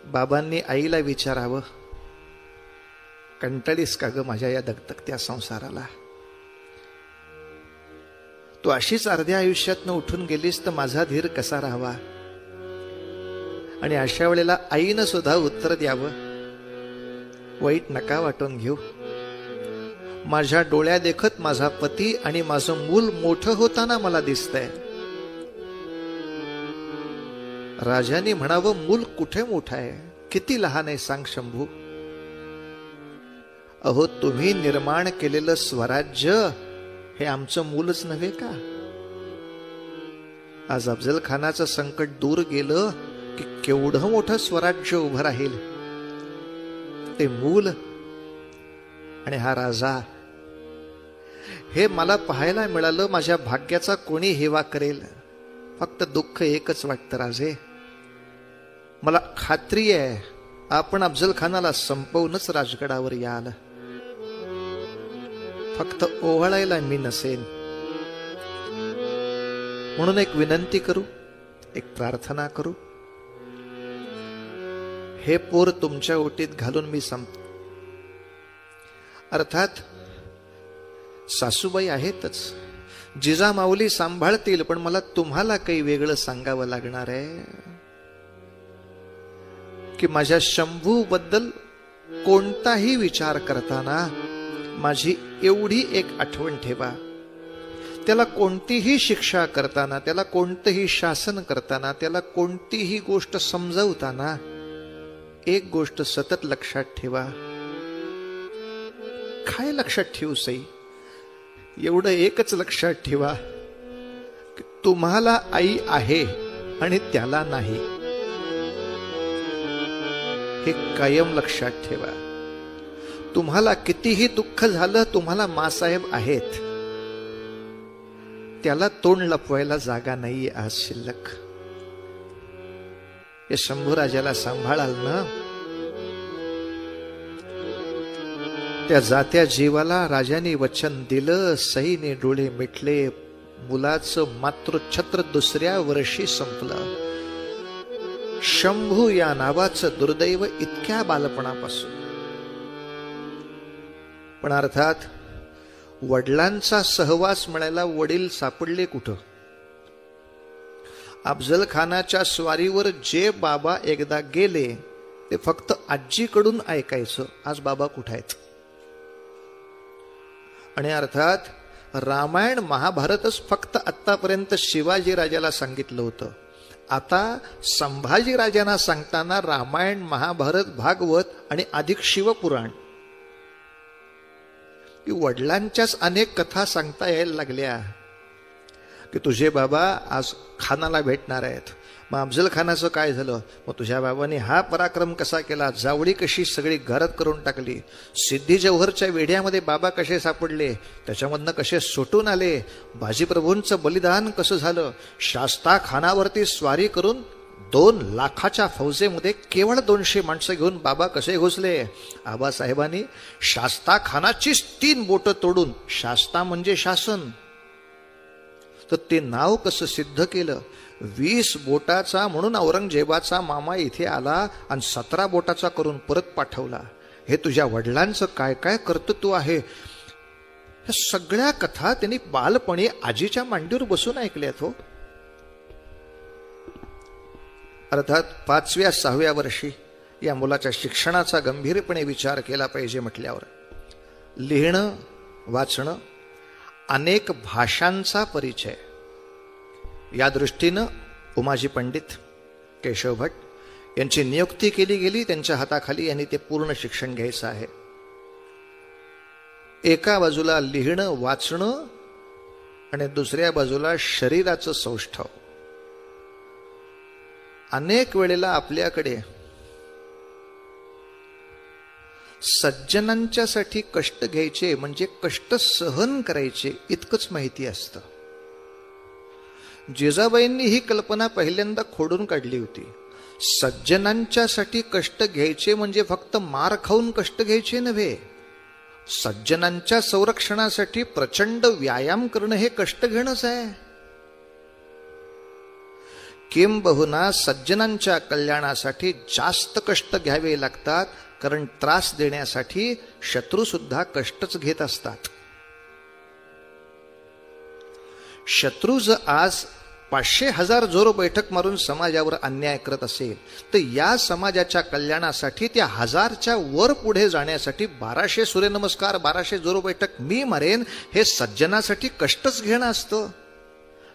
A: बाबांनी आईला विचारावं, कंटाळीस का ग माझ्या या दगदगत्या संसाराला? तू अशीच अर्ध्या आयुष्यातनं उठून गेलीस तर माझा धीर कसा राहावा? आणि अशा वेळेला आईनं सुद्धा उत्तर द्यावं, वाईट नका वाटून घेऊ. माझ्या डोळ्या देखत माझा पती आणि माझं मूल मोठं होताना मला दिसतंय. राजाने म्हणावं, मूल कुठे मोठं आहे, किती लहान आहे सांग शंभू. अहो, तुम्ही निर्माण केलेलं स्वराज्य हे आमचं मूलच नव्हे का? आज अफजल खानाचं संकट दूर गेलं की केवढं मोठं स्वराज्य उभं राहील. ते मूल आणि हा राजा हे मला पाहायला मिळालं. माझ्या भाग्याचा कोणी हेवा करेल. फक्त दुःख एकच वाटतं राजे, मला खात्री आहे आपण अफजल खानाला संपवूनच राजगडावर याल. फक्त ओवाळायला मी नसेन. म्हणून एक विनंती करू, एक प्रार्थना करू. हे पोर तुमच्या ओटीत घालून मी संपतो. अर्थात सासूबाई आहेतच, जिजामाऊली सांभाळतील, पण मला तुम्हाला काही वेगळं सांगावं लागणार आहे की माझ्या शंभू बद्दल कोणताही विचार करताना माझी एवढी एक आठवण ठेवा. त्याला कोणतीही शिक्षा करताना, त्याला कोणतंही शासन करताना, त्याला कोणतीही गोष्ट समजावताना एक गोष्ट सतत लक्षात ठेवा. काय लक्षात ठेवू सई? एवढं एकच लक्षात ठेवा की तुम्हाला आई आहे आणि त्याला नाही. हे कायम लक्षात ठेवा. तुम्हाला कितीही दुःख झालं, तुम्हाला मासाहेब आहेत, त्याला तोंड लपवायला जागा नाहीये आज शिल्लक. या शंभूराजाला सांभाळाल ना, त्या जात्या जीवाला राजाने वचन दिलं. सईने डोळे मिटले. मुलाचं मातृछत्र 2ऱ्या वर्षी संपलं. शंभू या नावाचं दुर्दैव इतक्या बालपणापासून. पण अर्थात वडिलांचा सहवास मिळायला वडील सापडले कुठं? अफजल खानाच्या स्वारीवर जे बाबा एकदा गेले ते फक्त आजीकडून ऐकायचं. आज बाबा कुठे आहेत? आणि अर्थात रामायण महाभारतच फक्त आतापर्यंत शिवाजी राजाला सांगितलं होतं. आता संभाजी राजांना सांगताना रामायण, महाभारत, भागवत आणि अधिक शिवपुराण, वडिलांच्याच अनेक कथा सांगता यायला लागल्या की तुझे बाबा आज खानाला भेटणार आहेत. मग अफजल खानाचं काय झालं? मग तुझ्या बाबांनी हा पराक्रम कसा केला? जावळी कशी सगळी घरात करून टाकली? सिद्धी जौहरच्या वेढ्यामध्ये बाबा कसे सापडले? त्याच्यामधनं कसे सुटून आले? बाजीप्रभूंचं बलिदान कसं झालं? शास्ता खानावरती स्वारी करून 2 लाखाच्या फौजेमध्ये केवळ 200 माणसं घेऊन बाबा कसे घुसले? आबासाहेबांनी शास्ता खानाचीच 3 बोटं तोडून, शास्ता म्हणजे शासन, तर ते नाव कसं सिद्ध केलं? 20 बोटाचा म्हणून औरंगजेबाचा मामा इथे आला आणि 17 बोटाचा करून परत पाठवला. हे तुझ्या वडिलांचं काय काय कर्तृत्व आहे. ह्या सगळ्या कथा त्यांनी बालपणी आजीच्या मांडीवर बसून ऐकल्यात हो. अर्थात 5व्या 6व्या वर्षी या मुलाच्या शिक्षणाचा गंभीरपणे विचार केला पाहिजे म्हटल्यावर लिहिणं, वाचणं, अनेक भाषांचा परिचय, या दृष्टीनं उमाजी पंडित, केशव भट यांची नियुक्ती केली गेली. त्यांच्या हाताखाली यांनी ते पूर्ण शिक्षण घ्यायचं आहे. एका बाजूला लिहिणं, वाचणं आणि दुसऱ्या बाजूला शरीराचं सौष्ठव. अनेक वेळेला आपल्याकडे सज्जनांच्यासाठी कष्ट घ्यायचे म्हणजे कष्ट सहन करायचे इतकंच माहिती असतं. जिजाबाईंनी ही कल्पना पहिल्यांदा खोडून काढली होती. सज्जनांच्यासाठी कष्ट घ्यायचे म्हणजे फक्त मार खाऊन कष्ट घ्यायचे नव्हे. सज्जनांच्या संरक्षणासाठी प्रचंड व्यायाम करणं हे कष्ट घेणंच आहे. किंबहुना सज्जनांच्या कल्याणासाठी जास्त कष्ट घ्यावे लागतात, कारण त्रास देण्यासाठी शत्रू सुद्धा कष्टच घेत असतात. शत्रू जर आज 500,000 जोर बैठक मारून समाजावर अन्याय करत असेल, तर या समाजाच्या कल्याणासाठी त्या 1000च्या वर पुढे जाण्यासाठी 1200 सूर्यनमस्कार, 1200 जोर बैठक मी मारेन, हे सज्जनासाठी कष्टच घेणं असतं.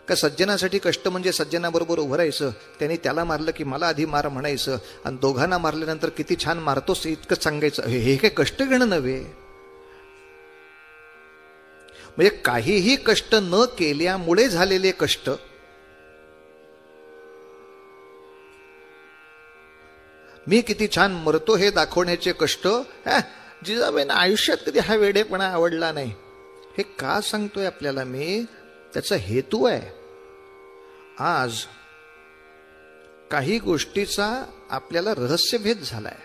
A: का सज्जनासाठी कष्ट म्हणजे सज्जनाबरोबर उभं राहायचं, त्यांनी त्याला मारलं की मला आधी मार म्हणायचं, आणि दोघांना मारल्यानंतर किती छान मारतोस इतकं सांगायचं, हे काही कष्ट घेणं नव्हे. म्हणजे काहीही कष्ट न केल्यामुळे झालेले कष्ट, मी किती छान मरतो हे दाखवण्याचे कष्ट, जिजाबाईंना आयुष्यात कधी हा वेडेपणा आवडला नाही. हे का सांगतोय आपल्याला मी? त्याचा हेतू आहे. आज काही गोष्टीचा आपल्याला रहस्यभेद झालाय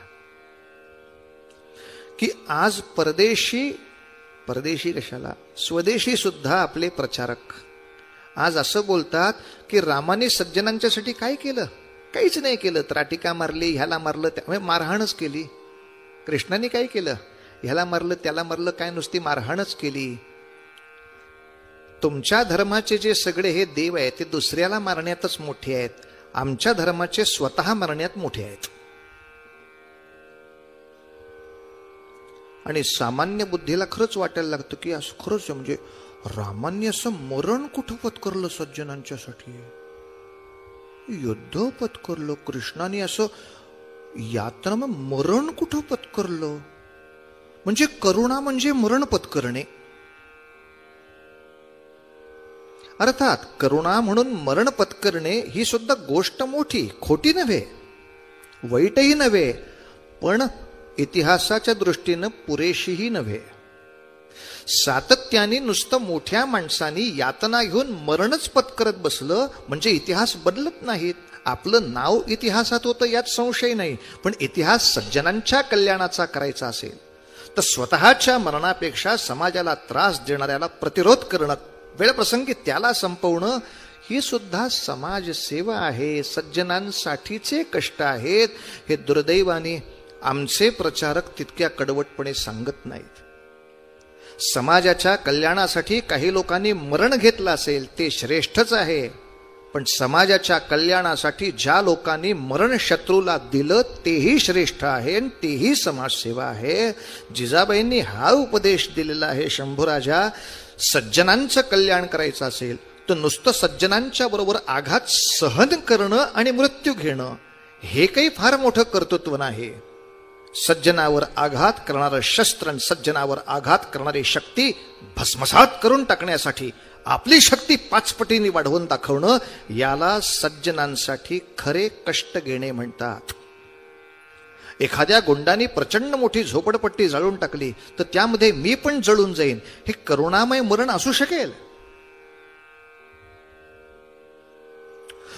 A: की आज परदेशी कशाला, स्वदेशी सुद्धा आपले प्रचारक आज असं बोलतात की रामाने सज्जनांच्यासाठी काय केलं? काहीच नाही केलं. त्राटिका मारली, ह्याला मारलं, त्यामुळे मारहाणच केली. कृष्णाने काय केलं? ह्याला मारलं, त्याला मारलं, काय नुसती मारहाणच केली. तुमच्या धर्माचे जे सगळे हे देव आहेत ते दुसऱ्याला मारण्यातच मोठे आहेत, आमच्या धर्माचे स्वतः मारण्यात मोठे आहेत. आणि सामान्य बुद्धीला खरंच वाटायला लागतं की असं खरंच म्हणजे रामांनी असं मरण कुठं पत्करलं सज्जनांच्यासाठी, युद्ध पत्करलं. कृष्णाने असं यातना मरण कुठं पत्करलं? म्हणजे करुणा म्हणजे मरण पत्करणे. अर्थात करुणा म्हणून मरण पत्करणे ही सुद्धा गोष्ट मोठी, खोटी नव्हे, वाईटही नव्हे, पण इतिहासाच्या दृष्टीनं पुरेशीही नव्हे. सातत्याने नुसतं मोठ्या माणसांनी यातना घेऊन मरणच पत्करत बसलं म्हणजे इतिहास बदलत नाहीत. आपलं नाव इतिहासात होतं यात संशय नाही, पण इतिहास सज्जनांच्या कल्याणाचा करायचा असेल तर स्वतःच्या मरणापेक्षा समाजाला त्रास देणाऱ्याला प्रतिरोध करणं, वेळप्रसंगी त्याला संपवणं, ही सुद्धा समाजसेवा आहे. सज्जनांसाठीचे कष्ट आहेत. हे दुर्दैवाने आमचे प्रचारक तितक्या कडवटपणे सांगत नाहीत. समाजाच्या कल्याणासाठी काही लोकांनी मरण घेतलं असेल ते श्रेष्ठच आहे, पण समाजाच्या कल्याणासाठी ज्या लोकांनी मरण शत्रूला दिलं तेही श्रेष्ठ आहे आणि तेही समाजसेवा आहे. जिजाबाईंनी हा उपदेश दिलेला आहे, शंभूराजा, सज्जनांचं कल्याण करायचं असेल तर नुसतं सज्जनांच्या बरोबर आघात सहन करणं आणि मृत्यू घेणं हे काही फार मोठं कर्तृत्व नाही. सज्जनावर आघात करणारं शस्त्र, सज्जनावर आघात करणारी शक्ती भस्मसात करून टाकण्यासाठी आपली शक्ती 5 पटीने वाढवून दाखवणं, याला सज्जनांसाठी खरे कष्ट घेणे म्हणतात. एखाद्या गुंडाने प्रचंड मोठी झोपडपट्टी जाळून टाकली तर त्यामध्ये मी पण जळून जाईन, हे करुणामय मरण असू शकेल.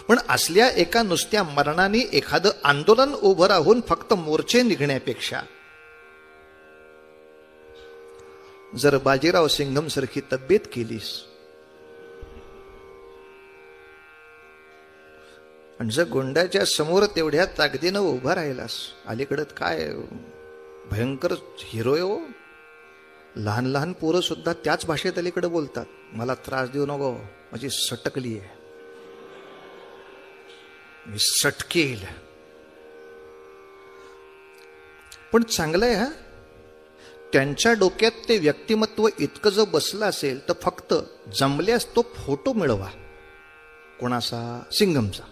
A: पण असल्या एका नुसत्या मरणाने एखादं आंदोलन उभं राहून फक्त मोर्चे निघण्यापेक्षा जर बाजीराव सिंघम सारखी तब्येत केलीस आणि जर गुंडाच्या समोर तेवढ्या ताकदीनं उभा राहिलास, अलीकडे काय भयंकर हिरो आहे हो. लहान लहान पोरं सुद्धा त्याच भाषेत अलीकडे बोलतात, मला त्रास देऊ नको, माझी सटकली आहे, मी सटकेल. पण चांगलं आहे हा, त्यांच्या डोक्यात ते व्यक्तिमत्व इतकं जर बसलं असेल तर फक्त जमल्यास तो फोटो मिळवा कोणाचा, सिंघमचा,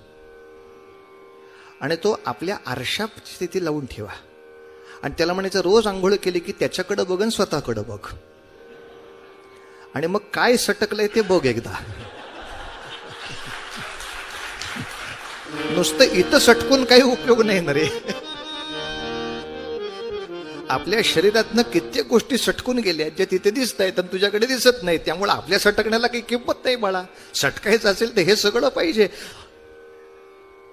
A: आणि तो आपल्या आरशात स्थिती लावून ठेवा आणि त्याला म्हणायचं रोज आंघोळ केली की त्याच्याकडे बघ आणि स्वतःकडे बघ आणि मग काय सटकलंय ते बघ एकदा. नुसतं इथं सटकून काही उपयोग नाही ना रे. आपल्या शरीरातनं कित्येक गोष्टी सटकून गेल्या ज्या तिथे दिसत आहेत आणि तुझ्याकडे दिसत नाही, त्यामुळे आपल्या सटकण्याला काही किंमत नाही बाळा. सटकायचं असेल तर हे सगळं पाहिजे.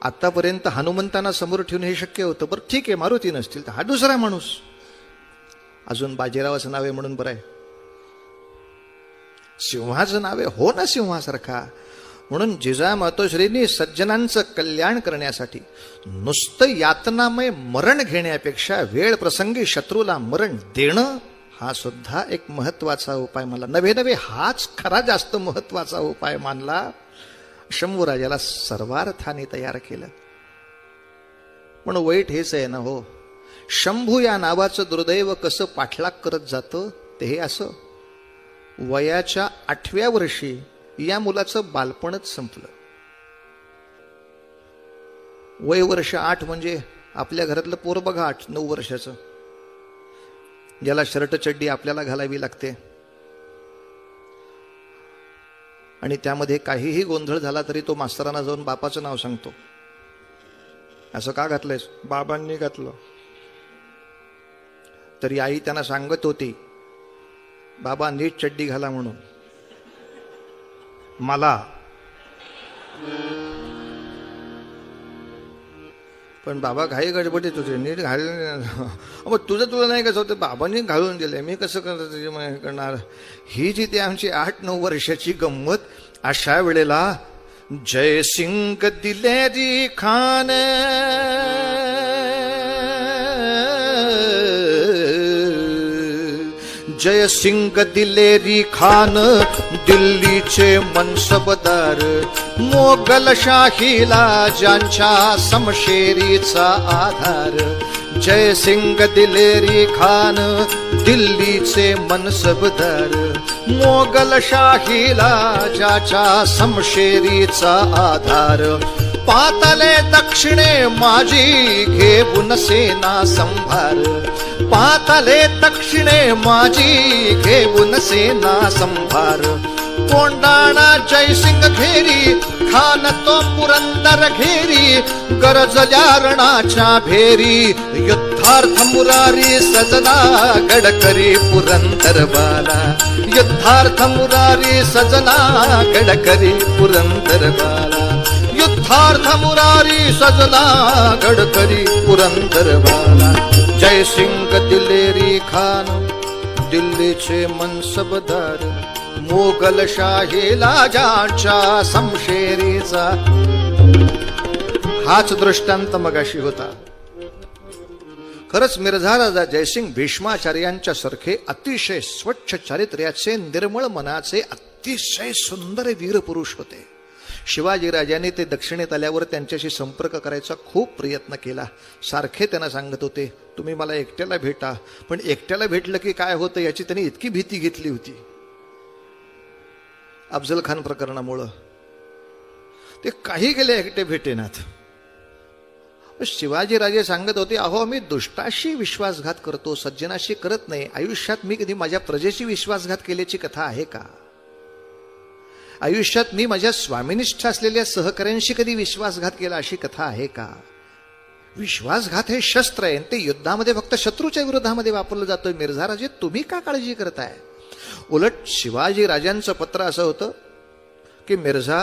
A: आतापर्यंत हनुमंतांना समोर ठेवून हे शक्य होतं. बरं ठीक आहे, मारुती नसतील तर हा दुसरा माणूस. अजून बाजीरावाचं नाव आहे म्हणून बरं आहे. सिंहाचं नाव आहे, हो ना सिंहासारखा. म्हणून जिजामातोश्रींनी सज्जनांचं कल्याण करण्यासाठी नुसतं यातनामय मरण घेण्यापेक्षा वेळ प्रसंगी शत्रूला मरण देणं हा सुद्धा एक महत्वाचा उपाय मानला. नव्हे हाच खरा जास्त महत्वाचा उपाय मानला. शंभूराजाला सर्वार्थाने तयार केलं. पण वाईट हेच आहे ना हो, शंभू या नावाचं दुर्दैव कसं पाठलाग करत जातं ते हे असं. वयाच्या 8व्या वर्षी या मुलाचं बालपणच संपलं. वय वर्ष 8 म्हणजे आपल्या घरातलं पोर बघा 8-9 वर्षाचं, ज्याला शर्ट चड्डी आपल्याला घालावी लागते. आणि त्यामध्ये काहीही गोंधळ झाला तरी तो मास्तरांना जाऊन बापाचं नाव सांगतो. असं का घातलंयस? बाबांनी घातलं. तरी आई त्यांना सांगत होती बाबा नीट चड्डी घाला म्हणून. मला पण बाबा काही गडबडीत होते, नीट घालून. मग तुला नाही कसं होतं, बाबांनी घालून दिलंय, मी कसं करणार. ही जी ती आमची 8-9 वर्षाची गंमत. अशा वेळेला जयसिंग दिलेरी खान जयसिंग दिलेरी खान दिल्लीचे मनसबदार, मोगलशाहीला ज्यांच्या समशेरीचा आधार. जयसिंग दिलेरी खान दिल्लीचे मनसबदार, मोगलशाहीला ज्याच्या समशेरीचा आधार. पाताले दक्षिणे माझी घेऊन सेना संभार, पाताले दक्षिणे माझी घेऊन सेना संभार. कोंडाणा जयसिंग घेरी खान तो पुरंदर घेरी, गरजल्या रणाच्या भेरी. युद्धार्थ मुरारी सजना गडकरी पुरंदर बाला, युद्धार्थ मुरारी सजना गडकरी पुरंदर बाला. युद्धार्थ मुरारी सजना गडकरी पुरंदर बाला. जयसिंग दिलेरी खान दिल्लीचे मनसबदार, मोगलशाहीला ज्यांच्या समशेरीचा. हाच दृष्टांत मगाशी होता. खरंच मिर्झा राजा जयसिंग भीष्माचार्यांच्या सारखे अतिशय स्वच्छ चारित्र्याचे, निर्मळ मनाचे, अतिशय सुंदर वीर पुरुष होते. शिवाजीराजांनी ते दक्षिणेत आल्यावर त्यांच्याशी संपर्क करायचा खूप प्रयत्न केला. सारखे त्यांना सांगत होते तुम्ही मला एकट्याला भेटा. पण एकट्याला भेटलं की काय होतं याची त्यांनी इतकी भीती घेतली होती अफजल खान प्रकरणामुळं. ते काही गेले एकटे भेटेनात. शिवाजीराजे सांगत होते अहो मी दुष्टाशी विश्वासघात करतो, सज्जनाशी करत नाही. आयुष्यात मी कधी माझ्या प्रजेशी विश्वासघात केल्याची कथा आहे का? आयुष्यात मी माझ्या स्वामिनिष्ठ असलेल्या सहकाऱ्यांशी कधी विश्वासघात केला अशी कथा आहे का? विश्वासघात हे शस्त्र आहे, ते युद्धामध्ये फक्त शत्रूच्या विरोधामध्ये वापरलं जातोय. मिर्झा राजे तुम्ही का काळजी करताय? उलट शिवाजी राजांचं पत्र असं होतं की मिर्झा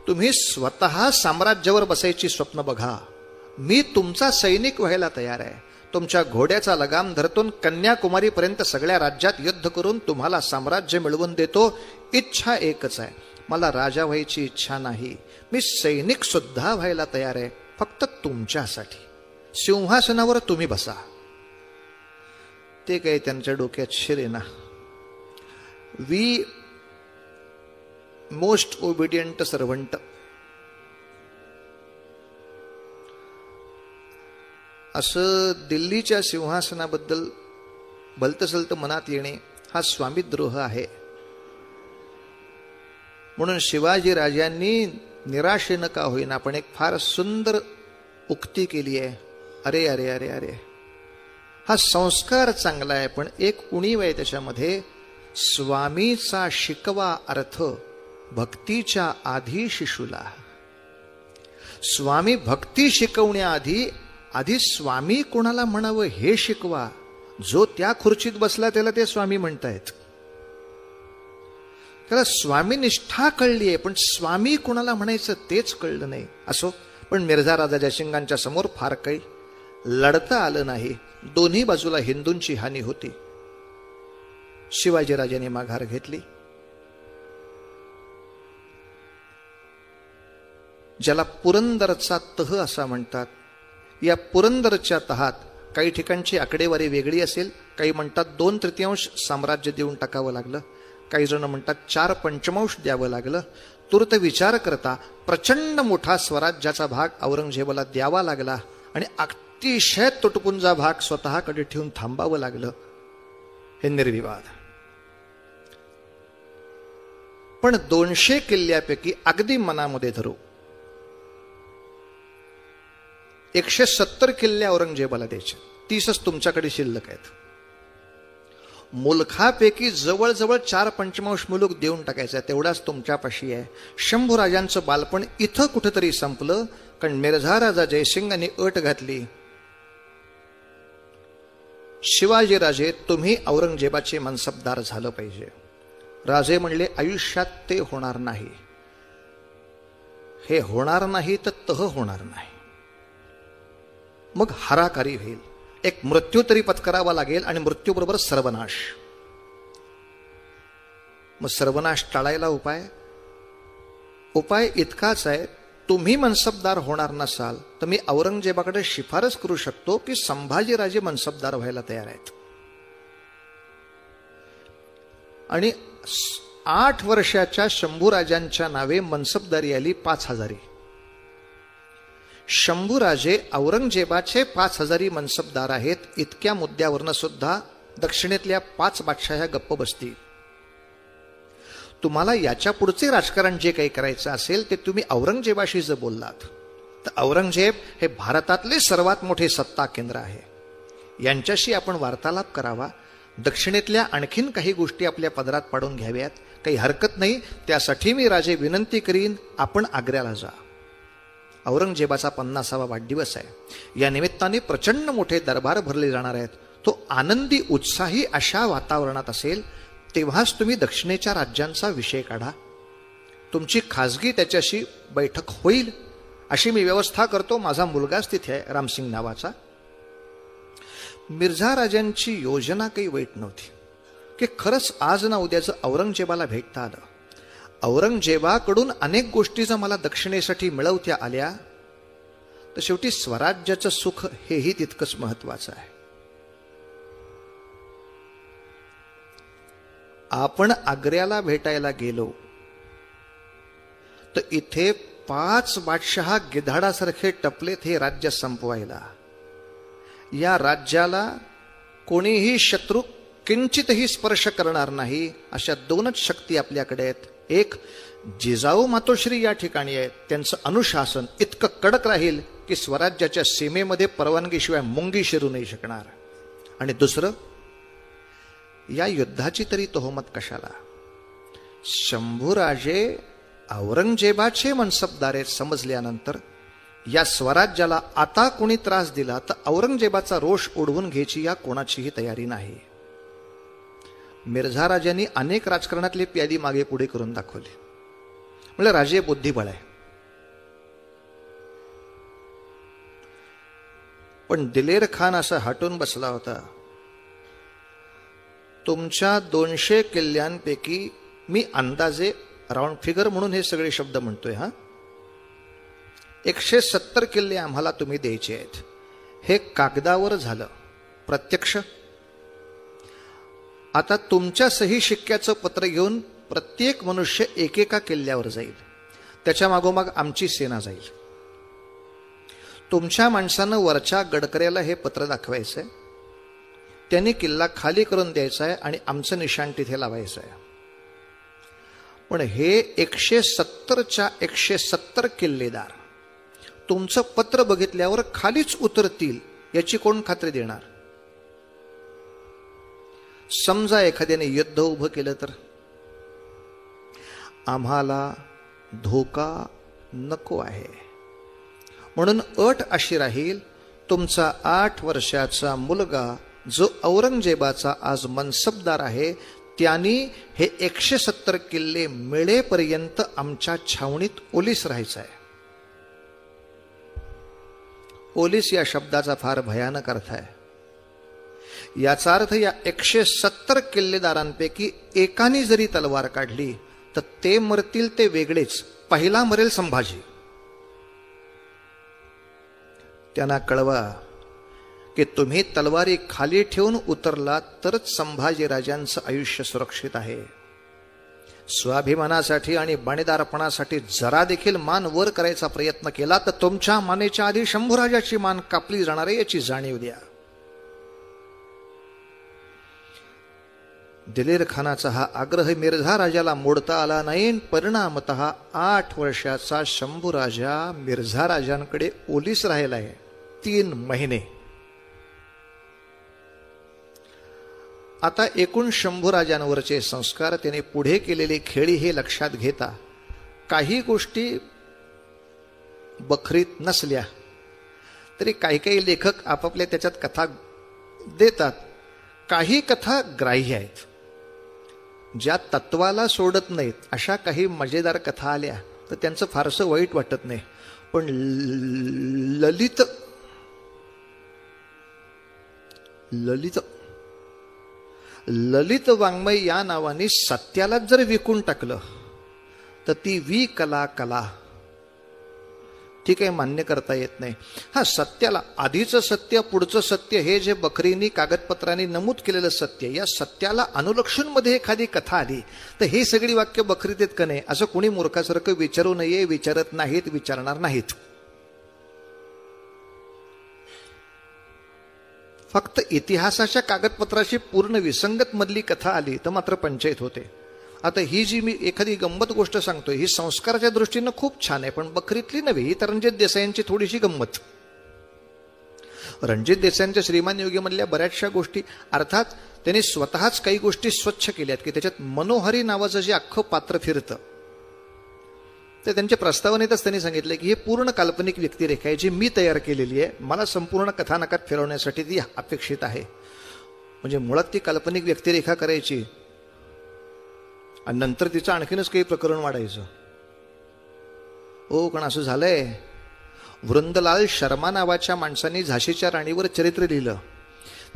A: तुम्ही स्वतः साम्राज्यावर बसायची स्वप्न बघा, मी तुमचा सैनिक व्हायला तयार आहे. तुमच्या घोड्याचा लगाम धरतून कन्याकुमारी पर्यंत सगळ्या राज्यात युद्ध करून तुम्हाला साम्राज्य मिळवून देतो. इच्छा एकच आहे, मला राजा व्हायची इच्छा नाही, मी सैनिक सुद्धा व्हायला तयार आहे, फक्त तुमच्यासाठी. सिंहासनावर तुम्ही बसा. ते काही त्यांच्या डोक्यात शिरेना. वी मोस्ट ओबिडियंट सर्वंट असं दिल्लीच्या सिंहासनाबद्दल भलतसलत मनात येणे हा स्वामीद्रोह आहे. म्हणून शिवाजी राजांनी निराशेनं का होईना पण एक फार सुंदर उक्ती केली आहे. अरे अरे अरे अरे हा संस्कार चांगला आहे, पण एक उणीव आहे त्याच्यामध्ये. स्वामीचा शिकवा अर्थ भक्तीच्या आधी शिशुला. स्वामी भक्ती शिकवण्याआधी आधी स्वामी कोणाला म्हणावं हे शिकवा. जो त्या खुर्चीत बसला त्याला ते स्वामी म्हणतायत. त्याला स्वामी निष्ठा कळली आहे, पण स्वामी कोणाला म्हणायचं तेच कळलं नाही. असो, पण मिर्झा राजा जयसिंगांच्या समोर फार काही लढता आलं नाही. दोन्ही बाजूला हिंदूंची हानी होती. शिवाजीराजांनी माघार घेतली. ज्याला पुरंदरचा तह असा म्हणतात. या पुरंदरच्या तहात काही ठिकाणची आकडेवारी वेगळी असेल. काही म्हणतात 2/3 साम्राज्य देऊन टाकावं लागलं, काही जण म्हणतात 4/5 द्यावं लागलं. तूर्त विचार करता प्रचंड मोठा स्वराज्याचा भाग औरंगजेबाला द्यावा लागला आणि अतिशय तुटपुंजा भाग स्वतःकडे ठेवून थांबावं लागलं. हे निर्विवाद. पण 200 किल्ल्यापैकी अगदी मनामध्ये धरू 170 किल्ले औरंगजेबाला द्यायचे. 30च तुमच्याकडे शिल्लक आहेत. मुलखापैकी जवळजवळ 4/5 मुलूक देऊन टाकायचा, तेवढाच तुमच्यापाशी आहे. शंभूराजांचं बालपण इथं कुठेतरी संपलं. कारण मिर्झा राजा जयसिंगांनी अट घातली, शिवाजीराजे तुम्ही औरंगजेबाचे मनसबदार झालं पाहिजे. राजे म्हणले आयुष्यात ते होणार नाही. हे होणार नाही तर तह होणार नाही. मग हाराकारी होईल. एक मृत्यू तरी पत्करावा लागेल आणि मृत्यूबरोबर सर्वनाश. मग सर्वनाश टाळायला उपाय इतकाच आहे. तुम्ही मनसबदार होणार नसाल तर मी औरंगजेबाकडे शिफारस करू शकतो की संभाजीराजे मनसबदार व्हायला तयार आहेत. आणि 8 वर्षाच्या शंभूराजांच्या नावे मनसबदारी आली 5000. शंभूराजे औरंगजेबाचे 5000 मनसबदार आहेत. इतक्या मुद्द्यावरनं सुद्धा दक्षिणेतल्या 5 बादशाह्या गप्प बसतील. तुम्हाला याच्या पुढचे राजकारण जे काही करायचं असेल ते तुम्ही औरंगजेबाशी जर बोललात तर औरंगजेब हे भारतातले सर्वात मोठे सत्ता केंद्र आहे. यांच्याशी आपण वार्तालाप करावा. दक्षिणेतल्या आणखीन काही गोष्टी आपल्या पदरात पाडून घ्याव्यात. काही हरकत नाही. त्यासाठी मी राजे विनंती करीन, आपण आग्र्याला जा. औरंगजेबाचा 50वा वाढदिवस आहे. या निमित्ताने प्रचंड मोठे दरबार भरले जाणार आहेत. तो आनंदी उत्साही अशा वातावरणात असेल तेव्हाच तुम्ही दक्षिणेच्या राज्यांचा विषय काढा. तुमची खाजगी त्याच्याशी बैठक होईल अशी मी व्यवस्था करतो. माझा मुलगाच तिथे आहे, रामसिंग नावाचा. मिर्झा राजांची योजना काही वाईट नव्हती की खरंच आज ना उद्याचं औरंगजेबाला भेटता आलं. औरंगजेबाकडून अनेक गोष्टी जर मला दक्षिणेसाठी मिळवत्या आल्या तर शेवटी स्वराज्याचं सुख हेही तितकंच महत्वाचं आहे. आपण आग्र्याला भेटायला गेलो तर इथे 5 बादशहा गिधाडासारखे टपलेत हे राज्य संपवायला. या राज्याला कोणीही शत्रू किंचितही स्पर्श करणार नाही अशा 2च शक्ती आपल्याकडे आहेत. एक, जिजाऊ मातोश्री या ठिकाणी आहेत. त्यांचं अनुशासन इतकं कडक राहील की स्वराज्याच्या सीमेमध्ये परवानगीशिवाय मुंगी शिरू नाही शकणार. आणि दुसरं, या युद्धाची तरी तोहमत कशाला? शंभूराजे औरंगजेबाचे मनसबदार आहेत समजल्यानंतर या स्वराज्याला आता कोणी त्रास दिला तर औरंगजेबाचा रोष ओढवून घ्यायची या कोणाचीही तयारी नाही. मिर्झा राजांनी अनेक राजकारणातली प्यादी मागे पुढे करून दाखवली. म्हणजे राजे बुद्धिबळ आहे. पण दिलेर खान असा हटून बसला होता. तुमच्या 200 किल्ल्यांपैकी मी अंदाजे राऊंड फिगर म्हणून हे सगळे शब्द म्हणतोय, 170 किल्ले आम्हाला तुम्ही द्यायचे आहेत. हे कागदावर झालं. प्रत्यक्ष आता तुमच्या सही शिक्क्याचं पत्र घेऊन प्रत्येक मनुष्य एकेका किल्ल्यावर जाईल. त्याच्या मागोमाग आमची सेना जाईल. तुमच्या माणसानं वरच्या गडकऱ्याला हे पत्र दाखवायचंय. त्यांनी किल्ला खाली करून द्यायचा आहे आणि आमचं निशाण तिथे लावायचं आहे. पण हे 170च्या 170 किल्लेदार तुमचं पत्र बघितल्यावर खालीच उतरतील याची कोण खात्री देणार? समजा एखाद्याने युद्ध उभं केलं तर? आम्हाला धोका नको आहे. म्हणून अट अशी राहील, तुमचा 8 वर्षाचा मुलगा जो औरंगजेबाचा आज मनसबदार आहे त्यांनी हे 170 किल्ले मिळेपर्यंत आमच्या छावणीत ओलीस राहायचं आहे. ओलीस या शब्दाचा फार भयानक अर्थ आहे। याचा अर्थ या 170 किल्लेदारांपैकी एकाने जरी तलवार काढली तर ते मरतील ते वेगळेच, पहिला मरेल संभाजी। त्यांना कळवा की तुम्ही तलवारी खाली ठेवून उतरलात तरच संभाजीराजांचं आयुष्य सुरक्षित आहे। स्वाभिमानासाठी आणि बाणेदारपणासाठी जरा देखील मान वर करायचा प्रयत्न केला तर तुमच्या मानेच्या आधी शंभूराजाची मान कापली जाणार आहे याची जाणीव द्या। दिलेर खानाचा हा आग्रह मिर्झा राजाला मोडता आला नाही। परिणामतः 8 वर्षाचा शंभूराजा मिर्झा राजांकडे ओलीस राहिला आहे 3 महिने। आता एकूण शंभूराजांवरचे संस्कार त्याने पुढे केलेली खेळी हे लक्षात घेता काही गोष्टी बखरीत नसल्या तरी काही काही लेखक आपापल्या त्याच्यात कथा देतात। काही कथा ग्राह्य आहेत, ज्या तत्वाला सोडत नाहीत अशा काही मजेदार कथा आल्या तर त्यांचं फारसं वाईट वाटत नाही। पण ललित वाङ्मय या नावाने सत्याला जर विकून टाकलं तर ती कला ठीक आहे, मान्य करता येत नाही। हा, सत्याला आधीचं सत्य पुढचं सत्य हे जे बखरीनी कागदपत्रांनी नमूद केलेलं सत्य, या सत्याला अनुलक्षून मध्ये एखादी कथा आली तर हे सगळी वाक्य बखरीत आहेत का नाही असं कोणी मूर्खासारखं विचारू नये, विचारत नाहीत, विचारणार नाहीत। फक्त इतिहासाच्या कागदपत्राशी पूर्ण विसंगत मधली कथा आली तर मात्र पंचायत होते। आता ही जी मी एखादी गंमत गोष्ट सांगतोय ही संस्काराच्या दृष्टीनं खूप छान आहे, पण बखरीतली नव्हे, ही तर रणजित देसाईंची थोडीशी गंमत। रणजित देसाईंच्या श्रीमान योगीमधल्या बऱ्याचशा गोष्टी अर्थात त्यांनी स्वतःच काही गोष्टी स्वच्छ केल्यात की त्याच्यात मनोहरी नावाचं जे अख्खं पात्र फिरतं तर त्यांच्या प्रस्तावनेतच त्यांनी सांगितलं की हे पूर्ण काल्पनिक व्यक्तिरेखा आहे जी मी तयार केलेली आहे, मला संपूर्ण कथानकात फिरवण्यासाठी ती अपेक्षित आहे। म्हणजे मुळात ती काल्पनिक व्यक्तिरेखा करायची आणि नंतर तिचं आणखीनच काही प्रकरण वाढायचं। हो, पण असं झालंय, वृंदलाल शर्मा नावाच्या माणसाने झाशीच्या राणीवर चरित्र लिहिलं,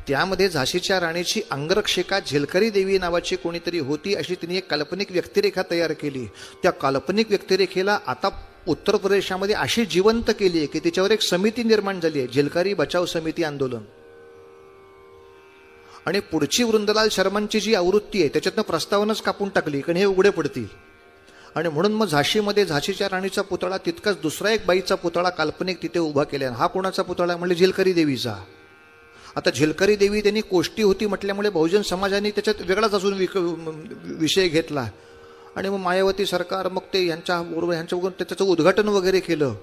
A: त्यामध्ये झाशीच्या राणीची अंगरक्षिका झिलकरी देवी नावाची कोणीतरी होती अशी तिने एक काल्पनिक व्यक्तिरेखा तयार केली। त्या काल्पनिक व्यक्तिरेखेला आता उत्तर प्रदेशामध्ये अशी जिवंत केली आहे की तिच्यावर एक समिती निर्माण झाली आहे, झिलकारी बचाव समिती आंदोलन। आणि पुढची वृंदलाल शर्मांची जी आवृत्ती आहे त्याच्यातनं प्रस्तावनाच कापून टाकली कारण हे उघडे पडतील। आणि म्हणून मग झाशीमध्ये झाशीच्या राणीचा पुतळा तितकाच दुसरा एक बाईचा पुतळा काल्पनिक तिथे उभा केला। हा कोणाचा पुतळा म्हणजे झिलकरी देवीचा। आता झिलकरी देवी त्यांनी कोष्टी होती म्हटल्यामुळे बहुजन समाजाने त्याच्यात वेगळाच अजून विषय घेतला आणि मग मायावती सरकार मग ते ह्यांच्याबरोबर त्याचं उद्घाटन वगैरे केलं।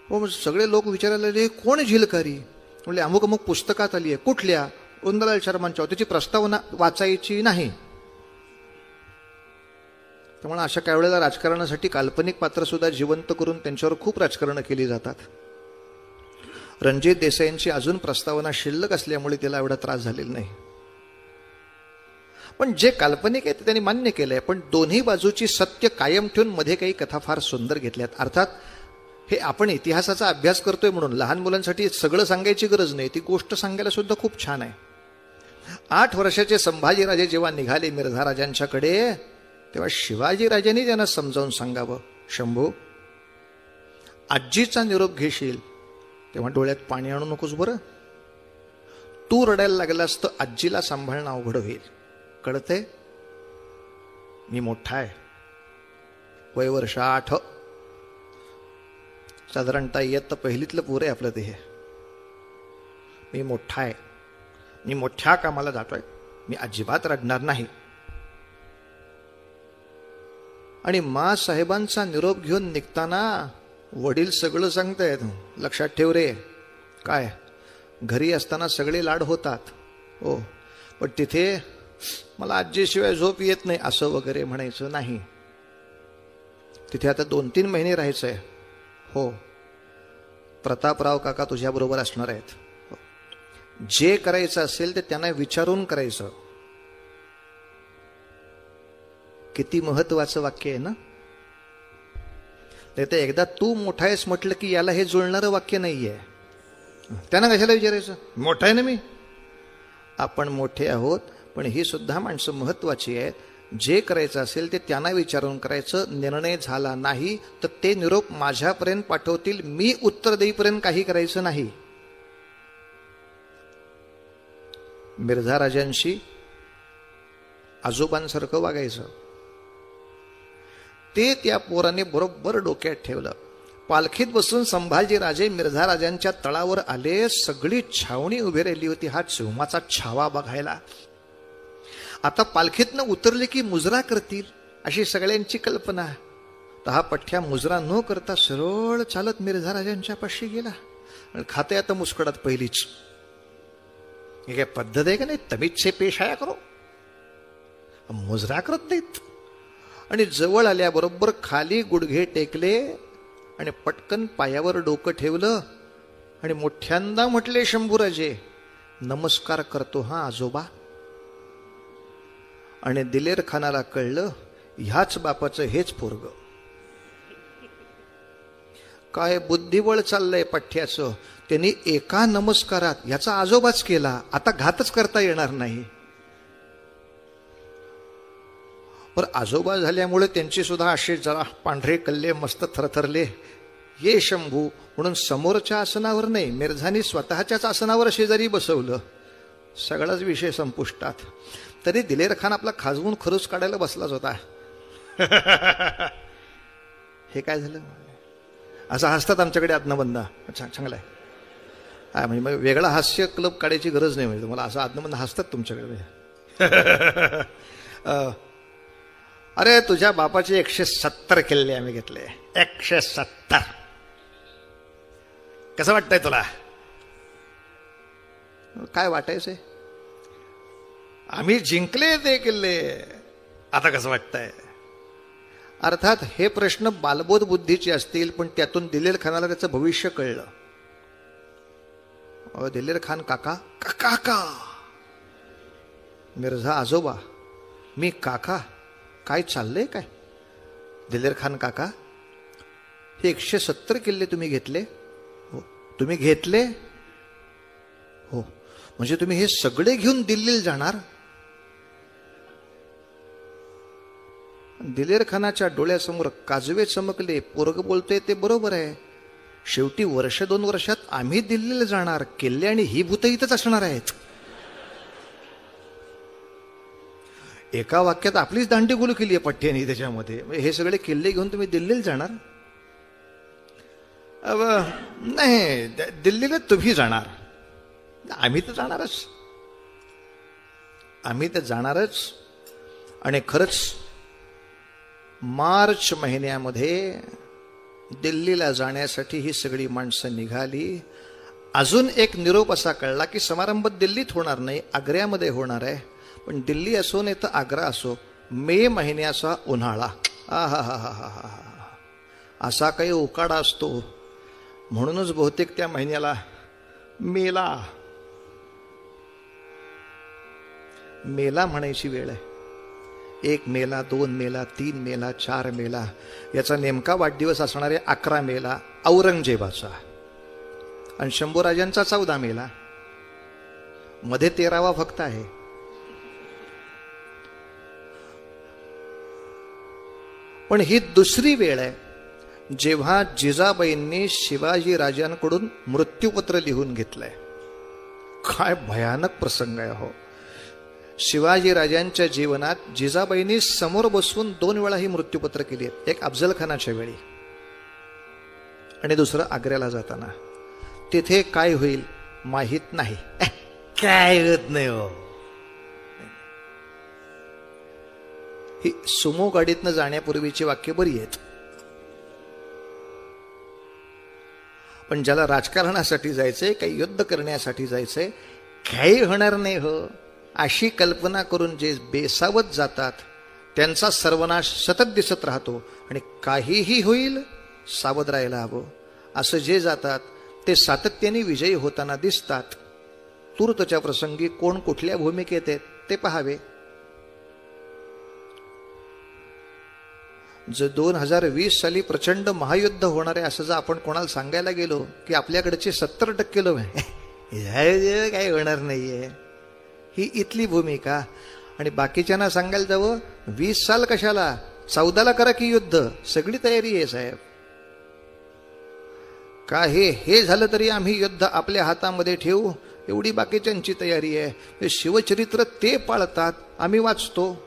A: मग सगळे लोक विचारायला लागले कोण झिलकारी, म्हणजे अमुक अमुक पुस्तकात आली आहे, कुठल्या, वृंदलाल शर्मांच्या, त्याची प्रस्तावना वाचायची नाही। त्यामुळे अशा काही वेळेला राजकारणासाठी काल्पनिक पात्र सुद्धा जिवंत करून त्यांच्यावर खूप राजकारण केली जातात। रणजित देसाईंची अजून प्रस्तावना शिल्लक असल्यामुळे त्याला एवढा त्रास झालेला नाही, पण जे काल्पनिक आहे ते त्यांनी मान्य केलंय। पण दोन्ही बाजूची सत्य कायम ठेवून मध्ये काही कथा फार सुंदर घेतल्यात। अर्थात हे आपण इतिहासाचा अभ्यास करतोय म्हणून लहान मुलांसाठी सगळं सांगायची गरज नाही, ती गोष्ट सांगायला सुद्धा खूप छान आहे। 8 वर्षाचे संभाजीराजे जेव्हा निघाले मिर्झा राजांच्याकडे तेव्हा शिवाजीराजांनी त्यांना समजावून सांगावं, शंभू आजीचा निरोप घेशील तेव्हा डोळ्यात पाणी आणू नकोस बरं, तू रडायला लागलास तर आजीला सांभाळणं अवघड होईल, कळतंय? मी मोठा आहे, वय वर्ष 8, साधारणतः इयत्ता पहिलीतलं पोर आहे आपलं ते। मी मोठा आहे, मी मोठ्या कामाला जातोय, मी अजिबात रडणार नाही। आणि मा साहेबांचा निरोप घेऊन निघताना वडील सगळं सांगतायत, लक्षात ठेव रे, काय घरी असताना सगळे लाड होतात हो, पण तिथे मला आजीशिवाय झोप येत नाही असं वगैरे म्हणायचं नाही। तिथे आता 2-3 महिने राहायचंय हो, प्रतापराव काका तुझ्या बरोबर असणार आहेत, जे करायचं असेल ते त्यांना विचारून करायचं। किती महत्वाचं वाक्य आहे ना, नाही तर एकदा तू मोठा आहेस म्हटलं की याला हे जुळणारं वाक्य नाहीये। त्यांना कशाला विचारायचं, मोठा आहे ना मी. आपण मोठे आहोत, पण ही सुद्धा माणसं महत्वाची आहेत. जे करायचं असेल ते त्यांना विचारून करायचं. निर्णय झाला नाही तर ते निरोप माझ्यापर्यंत पाठवतील, मी उत्तर देईपर्यंत काही करायचं नाही. मिर्झा राजांशी आजोबांसारखं वागायचं. ते त्या पोराने बरोबर डोक्यात ठेवलं. पालखीत बसून संभाजी राजे मिर्झा राजांच्या तळावर आले. सगळी छावणी उभी राहिली होती हा चिवमाचा छावा बघायला. आता पालखीतनं उतरले की मुजरा करतील अशी सगळ्यांची कल्पना. तर हा पठ्ठ्या मुजरा न करता सरळ चालत मिर्झा राजांच्या पाशी गेला. आणि खाते आता मुस्कडात पहिलीच, हे काय पद्धत आहे का नाही, तमीज से पेश आया करो. मुजरा करत नाहीत. आणि जवळ आल्याबरोबर खाली गुडघे टेकले आणि पटकन पायावर डोकं ठेवलं आणि मोठ्यांदा म्हटले, शंभूराजे नमस्कार करतो हा आजोबा. आणि दिलेर खानाला कळलं ह्याच बापाचं हेच पोरग. काय बुद्धिबळ चाललंय पठ्ठ्याचं. त्यांनी एका नमस्कारात याचा आजोबाच केला, आता घातच करता येणार नाही. पण आजोबा झाल्यामुळे त्यांची सुद्धा असे जरा पांढरे कल्ले मस्त थरथरले. ये शंभू म्हणून समोरच्या आसनावर नाही, मिर्झानी स्वतःच्याच आसनावर शेजारी बसवलं. सगळाच विषय संपुष्टात. तरी दिलेर खान आपला खाजवून खरूच काढायला बसलाच होता. हे काय झालं असं हसतात आमच्याकडे आज्ञाबंध. अच्छा चांगला आहे. हा म्हणजे वेगळा हास्य क्लब काढायची गरज नाही. म्हणजे तुम्हाला असं आज्ञाबंध हसतात तुमच्याकडे. अरे तुझ्या बापाचे 170 किल्ले आम्ही घेतले. 170. कसं वाटतंय तुला? काय वाटायचंय? आम्ही जिंकले ते किल्ले, आता कसं वाटतंय? अर्थात हे प्रश्न बालबोध बुद्धीचे असतील, पण त्यातून दिलेर खानाला त्याचं भविष्य कळलं. दिलेर खान काका, काका मिर्झा आजोबा, मी काका, काय चाललंय काय? दिलेर खान काका, हे 170 किल्ले तुम्ही घेतले? हो. तुम्ही घेतले? हो. म्हणजे तुम्ही हे सगळे घेऊन दिल्लीला जाणार? दिलेर खानाच्या डोळ्यासमोर काजवे चमकले. पोरग बोलतोय ते बरोबर आहे. शेवटी वर्ष 2 वर्षात आम्ही दिल्लीला जाणार, किल्ले आणि ही भूत इथंच असणार आहेत. एका वाक्यात आपलीच दांडीगुल केली आहे पठ्ठ्याने त्याच्यामध्ये. हे सगळे किल्ले घेऊन तुम्ही दिल्लीला जाणार? नाही, दिल्लीला तुम्ही जाणार, आम्ही तर जाणारच. आम्ही तर जाणारच. आणि खरंच मार्च महिन्यामध्ये दिल्लीला जाण्यासाठी ही सगळी माणसं निघाली. अजून एक निरोप असा कळला की समारंभ दिल्लीत होणार नाही, आग्र्यामध्ये होणार आहे. पण दिल्ली असो नाही तर आग्रा असो, मे महिन्याचा उन्हाळा, आहा, असा काही उकाडा असतो. म्हणूनच बहुतेक त्या महिन्याला मेला म्हणायची वेळ आहे. 1 मेला, 2 मेला, 3 मेला, 4 मेला. याचा नेमका वाढदिवस असणार आहे 11 मेला औरंगजेबाचा, आणि शंभूराजांचा 14 मेला. मध्ये 13वा फक्त आहे. पण ही दुसरी वेळ आहे जेव्हा जिजाबाईंनी शिवाजी राजांकडून मृत्यूपत्र लिहून घेतलंय. काय भयानक प्रसंग आहे हो. शिवाजी राजांच्या जीवनात जिजाबाईंनी समोर बसवून 2 वेळा ही मृत्यूपत्र केली आहेत. एक अफजल खानाच्या वेळी आणि दुसरं आग्र्याला जाताना. तिथे काय होईल माहीत नाही. काय होत नाही हो. ही सुमो गाडीतनं जाण्यापूर्वीची वाक्य बरी आहेत. पण ज्याला राजकारणासाठी जायचंय, काही युद्ध करण्यासाठी जायचंय, काही होणार नाही हो अशी कल्पना करून जे बेसावत जातात त्यांचा सर्वनाश सतत दिसत राहतो. आणि काहीही होईल सावध राहायला हवं. असं जे जातात ते सातत्याने विजयी होताना दिसतात. तूर्तच्या प्रसंगी कोण कुठल्या भूमिकेत आहेत ते पहावे. जर 2020 साली प्रचंड महायुद्ध होणार आहे असं जर आपण कोणाला सांगायला गेलो की आपल्याकडचे 70% लोक काही होणार नाहीये, ही इथली भूमिका. आणि बाकीच्यांना सांगायला जावं 20 साल कशाला, 14ला करा की युद्ध, सगळी तयारी आहे साहेब. का हे झालं तरी आम्ही युद्ध आपल्या हातामध्ये ठेवू, एवढी बाकीच्यांची तयारी आहे. शिवचरित्र ते पाळतात, आम्ही वाचतो.